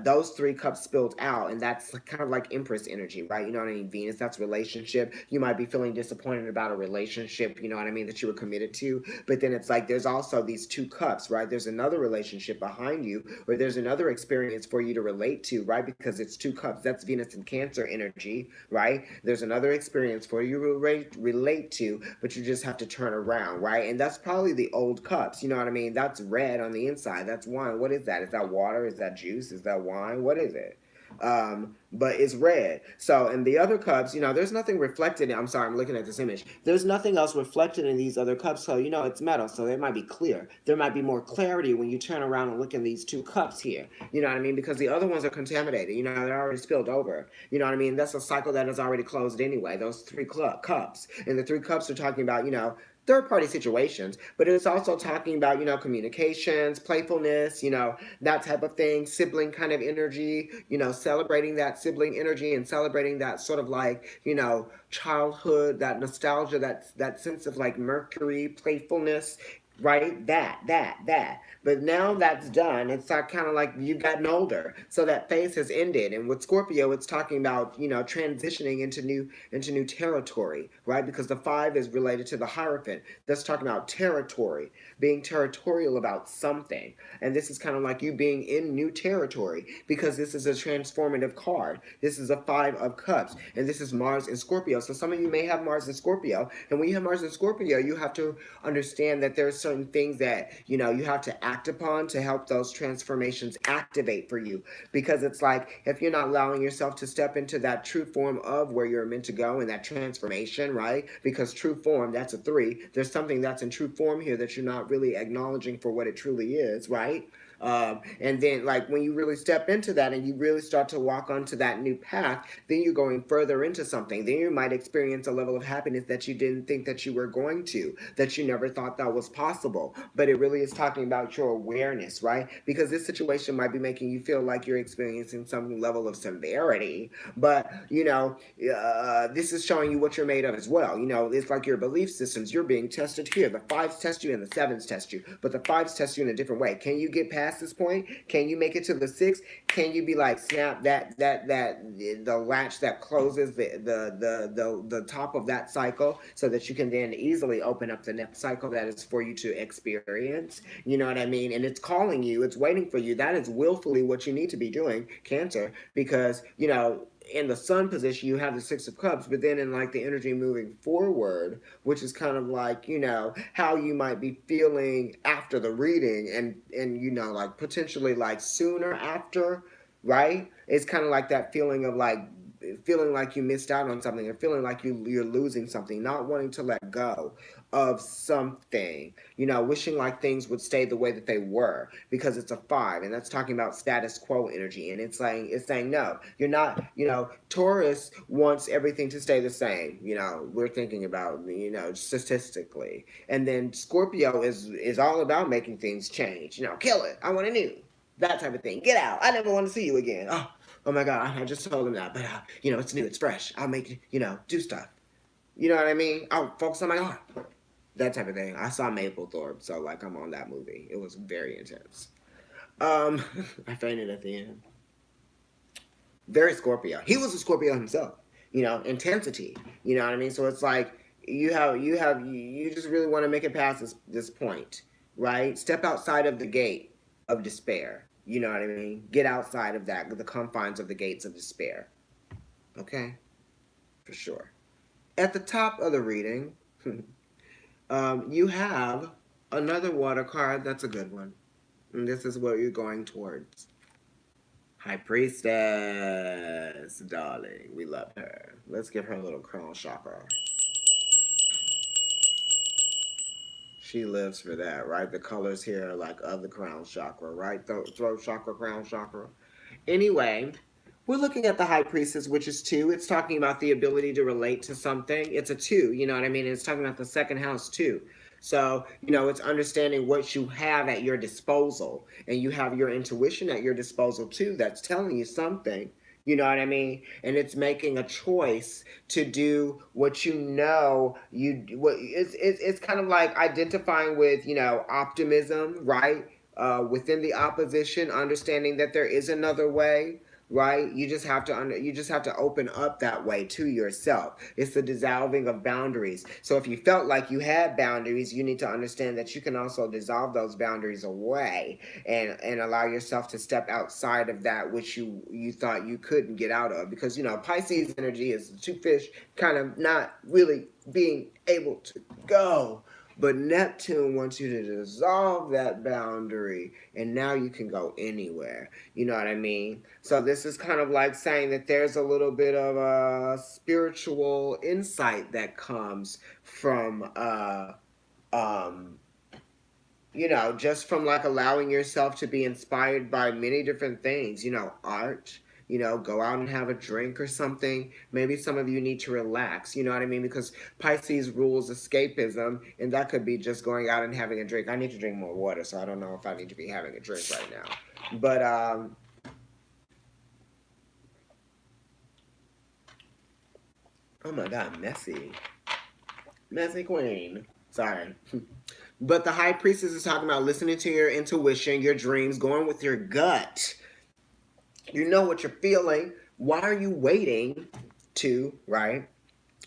Those three cups spilled out, and that's kind of like Empress energy, right? You know what I mean? Venus, that's relationship. You might be feeling disappointed about a relationship, you know what I mean, that you were committed to, but then it's like there's also these two cups, right? There's another relationship behind you, or there's another experience for you to relate to, right? Because it's two cups. That's Venus and Cancer energy, right? There's another experience for you to relate to, but you just have to turn around, right? And that's probably the old cups, you know what I mean? That's red on the inside. That's wine. What is that? Is that water? Is that juice? Is that wine? What is it? But it's red. So in the other cups, you know, there's nothing reflected. I'm sorry, I'm looking at this image. There's nothing else reflected in these other cups. So, you know, it's metal. So it might be clear. There might be more clarity when you turn around and look in these two cups here. You know what I mean? Because the other ones are contaminated. You know, they're already spilled over. You know what I mean? That's a cycle that is already closed anyway. Those three cups. And the three cups are talking about, you know, third-party situations, but it's also talking about, you know, communications, playfulness, you know, that type of thing, sibling kind of energy, you know, celebrating that sibling energy and celebrating that sort of like, you know, childhood, that nostalgia, that sense of like Mercury, playfulness, right? That. But now that's done. It's like kind of like you've gotten older, so that phase has ended. And with Scorpio, it's talking about, you know, transitioning into new territory, right? Because the 5 is related to the Hierophant. That's talking about territory, being territorial about something. And this is kind of like you being in new territory, because this is a transformative card. This is a 5 of Cups, and this is Mars and Scorpio. So some of you may have Mars and Scorpio, and when you have Mars and Scorpio, you have to understand that there's certain things that, you know, you have to act upon to help those transformations activate for you. Because it's like, if you're not allowing yourself to step into that true form of where you're meant to go in that transformation, right? Because true form, that's a 3. There's something that's in true form here that you're not really acknowledging for what it truly is, right? And then like when you really step into that and you really start to walk onto that new path, then you're going further into something. Then you might experience a level of happiness that you didn't think that you were going to, that you never thought that was possible. But it really is talking about your awareness, right? Because this situation might be making you feel like you're experiencing some level of severity, but you know, this is showing you what you're made of as well. You know, it's like your belief systems. You're being tested here. The 5s test you and the 7s test you, but the 5s test you in a different way. Can you get past this point? Can you make it to the 6? Can you be like snap the latch that closes the top of that cycle, so that you can then easily open up the next cycle that is for you to experience? You know what I mean? And it's calling you, it's waiting for you. That is willfully what you need to be doing, Cancer, because, you know, in the Sun position, you have the 6 of Cups, but then in like the energy moving forward, which is kind of like, you know, how you might be feeling after the reading, and you know, like potentially like sooner after, right? It's kind of like that feeling of like feeling like you missed out on something, or feeling like you're losing something, not wanting to let go of something, you know, wishing like things would stay the way that they were, because it's a 5, and that's talking about status quo energy. And it's saying no, you're not, you know, Taurus wants everything to stay the same, you know, we're thinking about, you know, statistically. And then Scorpio is all about making things change, you know, kill it, I want a new, that type of thing, get out, I never want to see you again, oh my God, I just told him that, but you know, it's new, it's fresh, I'll make, you know, do stuff, you know what I mean, I'll focus on my art, that type of thing. I saw Mapplethorpe, so like I'm on that movie. It was very intense. I fainted at the end. Very Scorpio. He was a Scorpio himself. You know, intensity. You know what I mean? So it's like you just really want to make it past this point, right? Step outside of the gate of despair. You know what I mean? Get outside of that, the confines of the gates of despair. Okay? For sure. At the top of the reading, you have another water card. That's a good one. And this is what you're going towards. High Priestess, darling. We love her. Let's give her a little crown chakra. She lives for that, right? The colors here are like of the crown chakra, right? Throat chakra, crown chakra. Anyway, we're looking at the high priestess, which is 2. It's talking about the ability to relate to something. It's a 2, you know what I mean? It's talking about the second house too. So, it's understanding what you have at your disposal. And you have your intuition at your disposal too that's telling you something. You know what I mean? And it's making a choice to do what you know you what it's kind of like identifying with, optimism, right? Within the opposition, understanding that there is another way, right? You just have to open up that way to yourself. It's the dissolving of boundaries. So if you felt like you had boundaries, you need to understand that you can also dissolve those boundaries away and allow yourself to step outside of that which you thought you couldn't get out of, because Pisces energy is the 2 fish kind of not really being able to go. But Neptune wants you to dissolve that boundary, and now you can go anywhere. You know what I mean? So this is kind of like saying that there's a little bit of a spiritual insight that comes from, just from like allowing yourself to be inspired by many different things, art. Go out and have a drink or something. Maybe some of you need to relax, you know what I mean? Because Pisces rules escapism, and that could be just going out and having a drink. I need to drink more water, so I don't know if I need to be having a drink right now. But, oh my God, messy. Messy queen. Sorry. But the high priestess is talking about listening to your intuition, your dreams, going with your gut. You know what you're feeling. Why are you waiting to, right?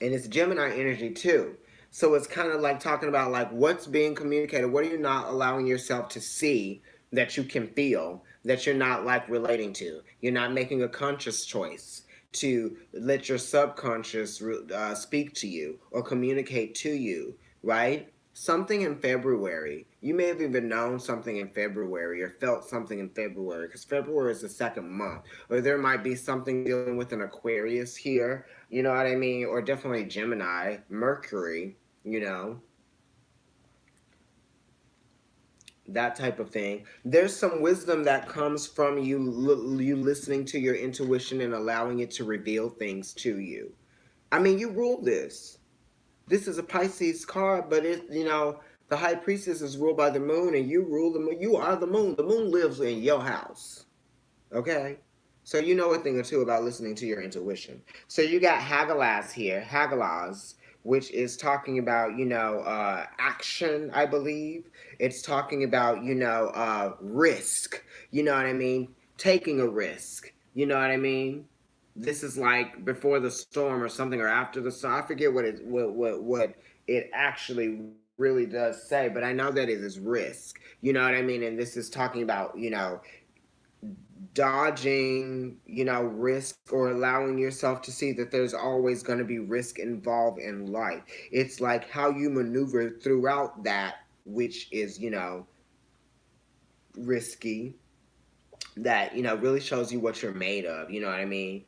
And it's Gemini energy too. So it's kind of like talking about like what's being communicated. What are you not allowing yourself to see that you can feel, that you're not like relating to? You're not making a conscious choice to let your subconscious speak to you or communicate to you, right? Something in February. You may have even known something in February or felt something in February, because February is the second month. Or there might be something dealing with an Aquarius here, you know what I mean? Or definitely Gemini, Mercury, that type of thing. There's some wisdom that comes from you listening to your intuition and allowing it to reveal things to you. I mean, you rule this. This is a Pisces card, but the high priestess is ruled by the moon, and you rule the moon. You are the moon. The moon lives in your house. Okay? So you know a thing or two about listening to your intuition. So you got Hagalaz here, Hagalaz, which is talking about, action, I believe. It's talking about, risk. You know what I mean? Taking a risk. You know what I mean? This is like before the storm or something, or after the storm. I forget what it actually really does say, but I know that it is risk. You know what I mean? And this is talking about, dodging, risk, or allowing yourself to see that there's always going to be risk involved in life. It's like how you maneuver throughout that, which is, risky, that, really shows you what you're made of. You know what I mean?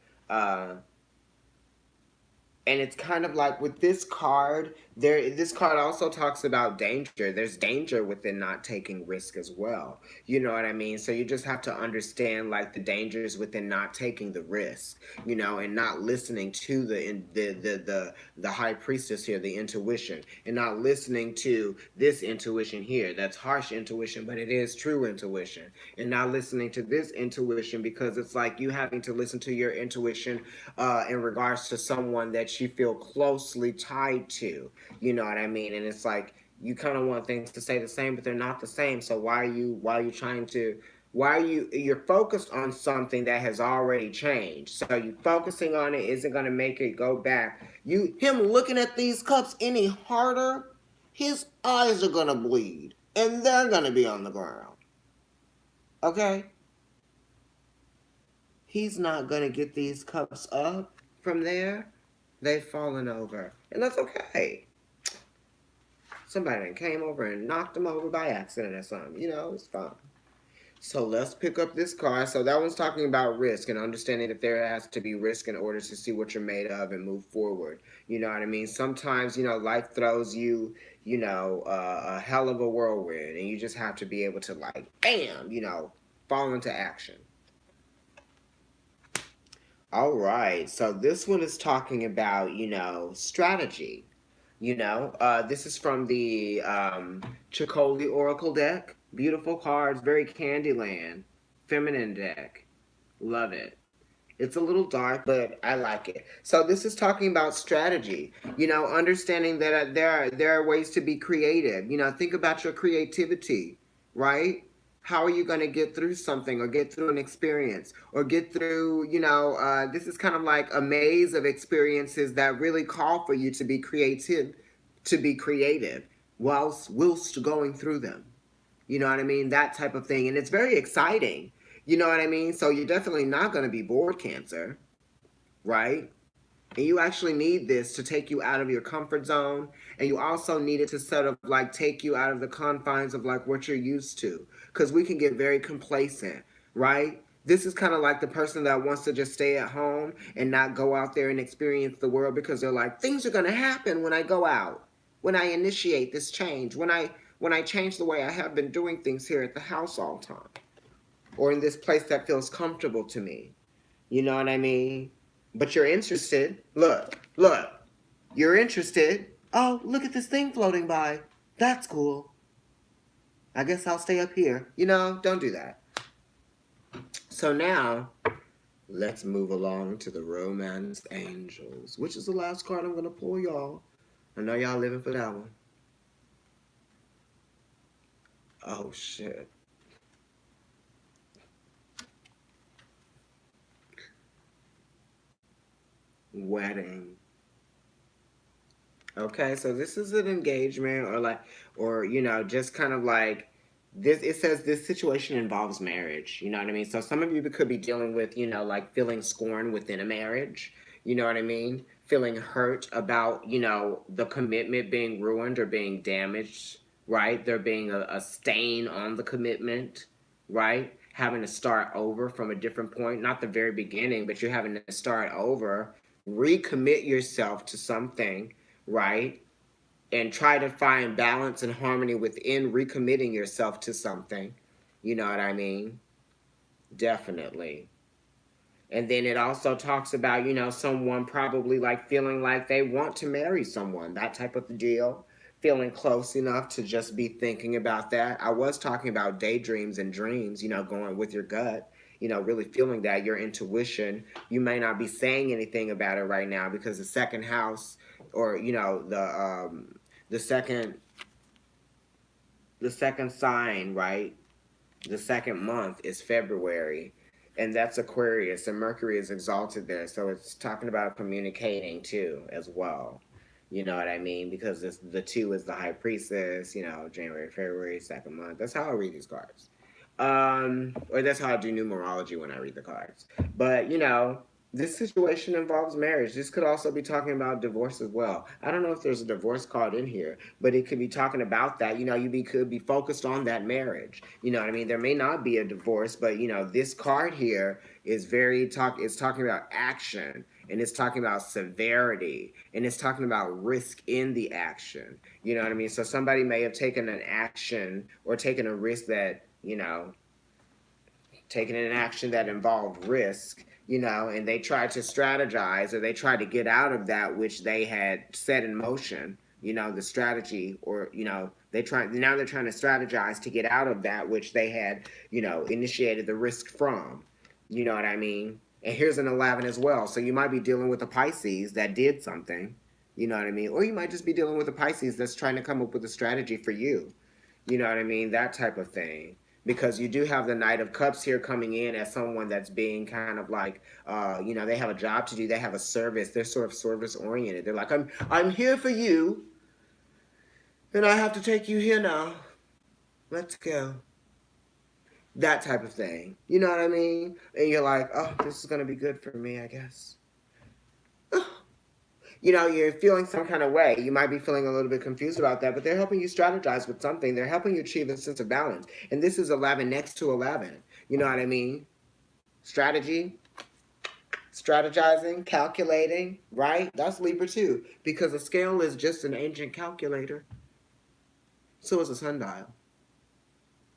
And it's kind of like with this card, this card also talks about danger. There's danger within not taking risk as well. You know what I mean? So you just have to understand like the dangers within not taking the risk, and not listening to the high priestess here, the intuition, and not listening to this intuition here. That's harsh intuition, but it is true intuition. And not listening to this intuition because it's like you having to listen to your intuition in regards to someone that you feel closely tied to. You know what I mean? And it's like you kind of want things to stay the same, but they're not the same. So why are you trying to? Why are you're focused on something that has already changed? So you focusing on it isn't going to make it go back. Him looking at these cups any harder, his eyes are going to bleed and they're going to be on the ground. Okay? He's not going to get these cups up from there. They've fallen over. And that's okay. Somebody came over and knocked them over by accident or something. It's fine. So let's pick up this card. So that one's talking about risk and understanding that there has to be risk in order to see what you're made of and move forward. You know what I mean? Sometimes, life throws you, a hell of a whirlwind, and you just have to be able to, like, bam, fall into action. All right. So this one is talking about, strategy. This is from the Chicoli Oracle deck. Beautiful cards, very Candyland, feminine deck. Love it. It's a little dark, but I like it. So this is talking about strategy. Understanding that there are ways to be creative. Think about your creativity, right? How are you going to get through something or get through an experience or get through, this is kind of like a maze of experiences that really call for you to be creative whilst going through them. You know what I mean? That type of thing. And it's very exciting. You know what I mean? So you're definitely not going to be bored, Cancer, right? And you actually need this to take you out of your comfort zone. And you also need it to sort of like take you out of the confines of like what you're used to. Because we can get very complacent, right? This is kind of like the person that wants to just stay at home and not go out there and experience the world because they're like, things are going to happen when I go out, when I initiate this change, when I change the way I have been doing things here at the house all the time, or in this place that feels comfortable to me. You know what I mean? But you're interested. Look, you're interested. Oh, look at this thing floating by. That's cool. I guess I'll stay up here. Don't do that. So now, let's move along to the Romance Angels, which is the last card I'm going to pull, y'all. I know y'all living for that one. Oh, shit. Wedding. Okay, so this is an engagement or just kind of like this. It says this situation involves marriage. You know what I mean? So some of you could be dealing with, like feeling scorn within a marriage. You know what I mean? Feeling hurt about, the commitment being ruined or being damaged, right? There being a stain on the commitment, right? Having to start over from a different point, not the very beginning, but you're having to start over, recommit yourself to something, right? And try to find balance and harmony within recommitting yourself to something. You know what I mean? Definitely. And then it also talks about, someone probably like feeling like they want to marry someone, that type of deal. Feeling close enough to just be thinking about that. I was talking about daydreams and dreams, going with your gut, really feeling that, your intuition. You may not be saying anything about it right now because the second house or, the second sign, right? The second month is February, and that's Aquarius, and Mercury is exalted there, so it's talking about communicating too as well. You know what I mean? Because the two is the high priestess. January, February, second month. That's how I read these cards. Or that's how I do numerology when I read the cards. But this situation involves marriage. This could also be talking about divorce as well. I don't know if there's a divorce card in here, but it could be talking about that. Could be focused on that marriage. You know what I mean? There may not be a divorce, but this card here is it's talking about action, and it's talking about severity, and it's talking about risk in the action. You know what I mean? So somebody may have taken an action or taken a risk that, taking an action that involved risk, and they tried to strategize or they tried to get out of that which they had set in motion, the strategy, or, now they're trying to strategize to get out of that which they had, initiated the risk from. You know what I mean? And here's an 11 as well. So you might be dealing with a Pisces that did something, you know what I mean? Or you might just be dealing with a Pisces that's trying to come up with a strategy for you. You know what I mean? That type of thing. Because you do have the Knight of Cups here coming in as someone that's being kind of like, they have a job to do. They have a service. They're sort of service oriented. They're like, I'm here for you, and I have to take you here now. Let's go. That type of thing. You know what I mean? And you're like, oh, this is going to be good for me, I guess. you're feeling some kind of way. You might be feeling a little bit confused about that, but they're helping you strategize with something. They're helping you achieve a sense of balance. And this is 11 next to 11. You know what I mean? Strategy, strategizing, calculating, right? That's Libra too, because a scale is just an ancient calculator. So is a sundial.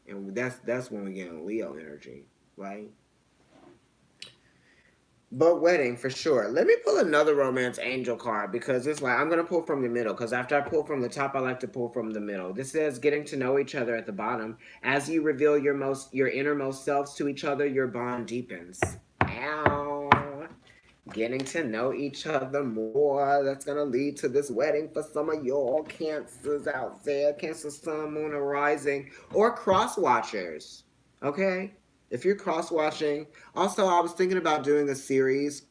And that's when we get in Leo energy, right? But wedding for sure. Let me pull another romance angel card because it's like I'm gonna pull from the middle. Because after I pull from the top, I like to pull from the middle. This says getting to know each other at the bottom. As you reveal your innermost selves to each other, your bond deepens. Ow. Getting to know each other more. That's gonna lead to this wedding for some of y'all Cancers out there. Cancer, Sun, Moon, or Rising, or cross watchers. Okay. If you're cross watching, also I was thinking about doing a series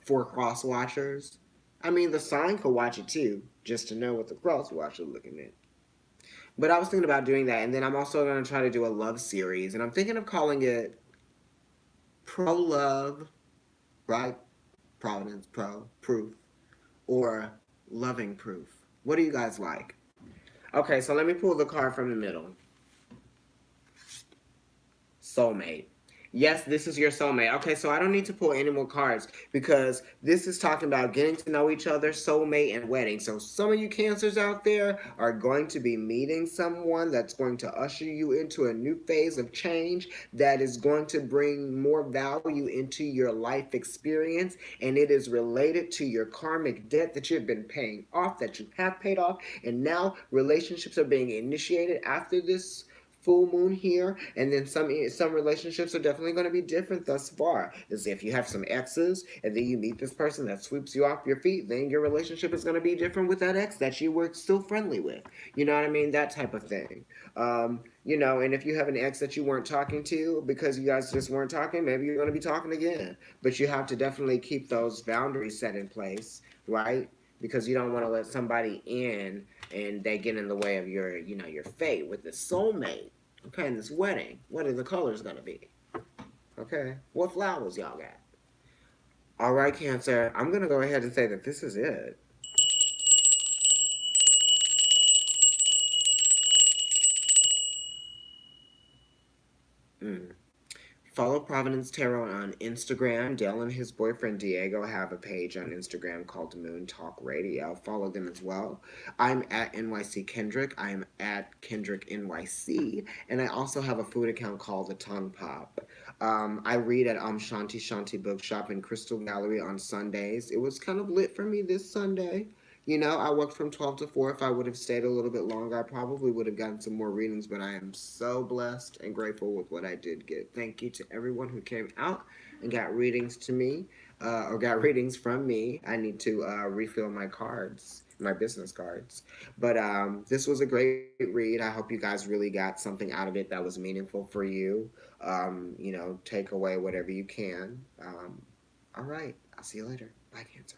for cross watchers. I mean, the sign could watch it too, just to know what the cross watcher looking at. But I was thinking about doing that, and then I'm also going to try to do a love series, and I'm thinking of calling it Pro Love, right? Providence, Pro, Proof, or Loving Proof. What do you guys like? Okay, so let me pull the card from the middle. Soulmate. Yes, this is your soulmate. Okay, so I don't need to pull any more cards because this is talking about getting to know each other, soulmate, and wedding. So some of you Cancers out there are going to be meeting someone that's going to usher you into a new phase of change that is going to bring more value into your life experience, and it is related to your karmic debt that you've been paying off, that you have paid off, and now relationships are being initiated after this full moon here, and then some relationships are definitely going to be different thus far. As if you have some exes and then you meet this person that sweeps you off your feet, then your relationship is going to be different with that ex that you were still friendly with. You know what I mean? That type of thing. And if you have an ex that you weren't talking to because you guys just weren't talking, maybe you're going to be talking again. But you have to definitely keep those boundaries set in place, right? Because you don't want to let somebody in and they get in the way of your fate with the soulmate. Okay, and this wedding. What are the colors gonna be? Okay, what flowers y'all got? All right, Cancer. I'm gonna go ahead and say that this is it. Mm. Follow Providence Tarot on Instagram. Dale and his boyfriend Diego have a page on Instagram called Moon Talk Radio. Follow them as well. I'm at NYC Kendrick. I'm at Kendrick NYC. And I also have a food account called The Tongue Pop. I read at Shanti Shanti Bookshop in Crystal Gallery on Sundays. It was kind of lit for me this Sunday. I worked from 12 to 4. If I would have stayed a little bit longer, I probably would have gotten some more readings, but I am so blessed and grateful with what I did get. Thank you to everyone who came out and got readings to me, or got readings from me. I need to refill my cards, my business cards. But this was a great read. I hope you guys really got something out of it that was meaningful for you. Take away whatever you can. All right. I'll see you later. Bye, Cancer.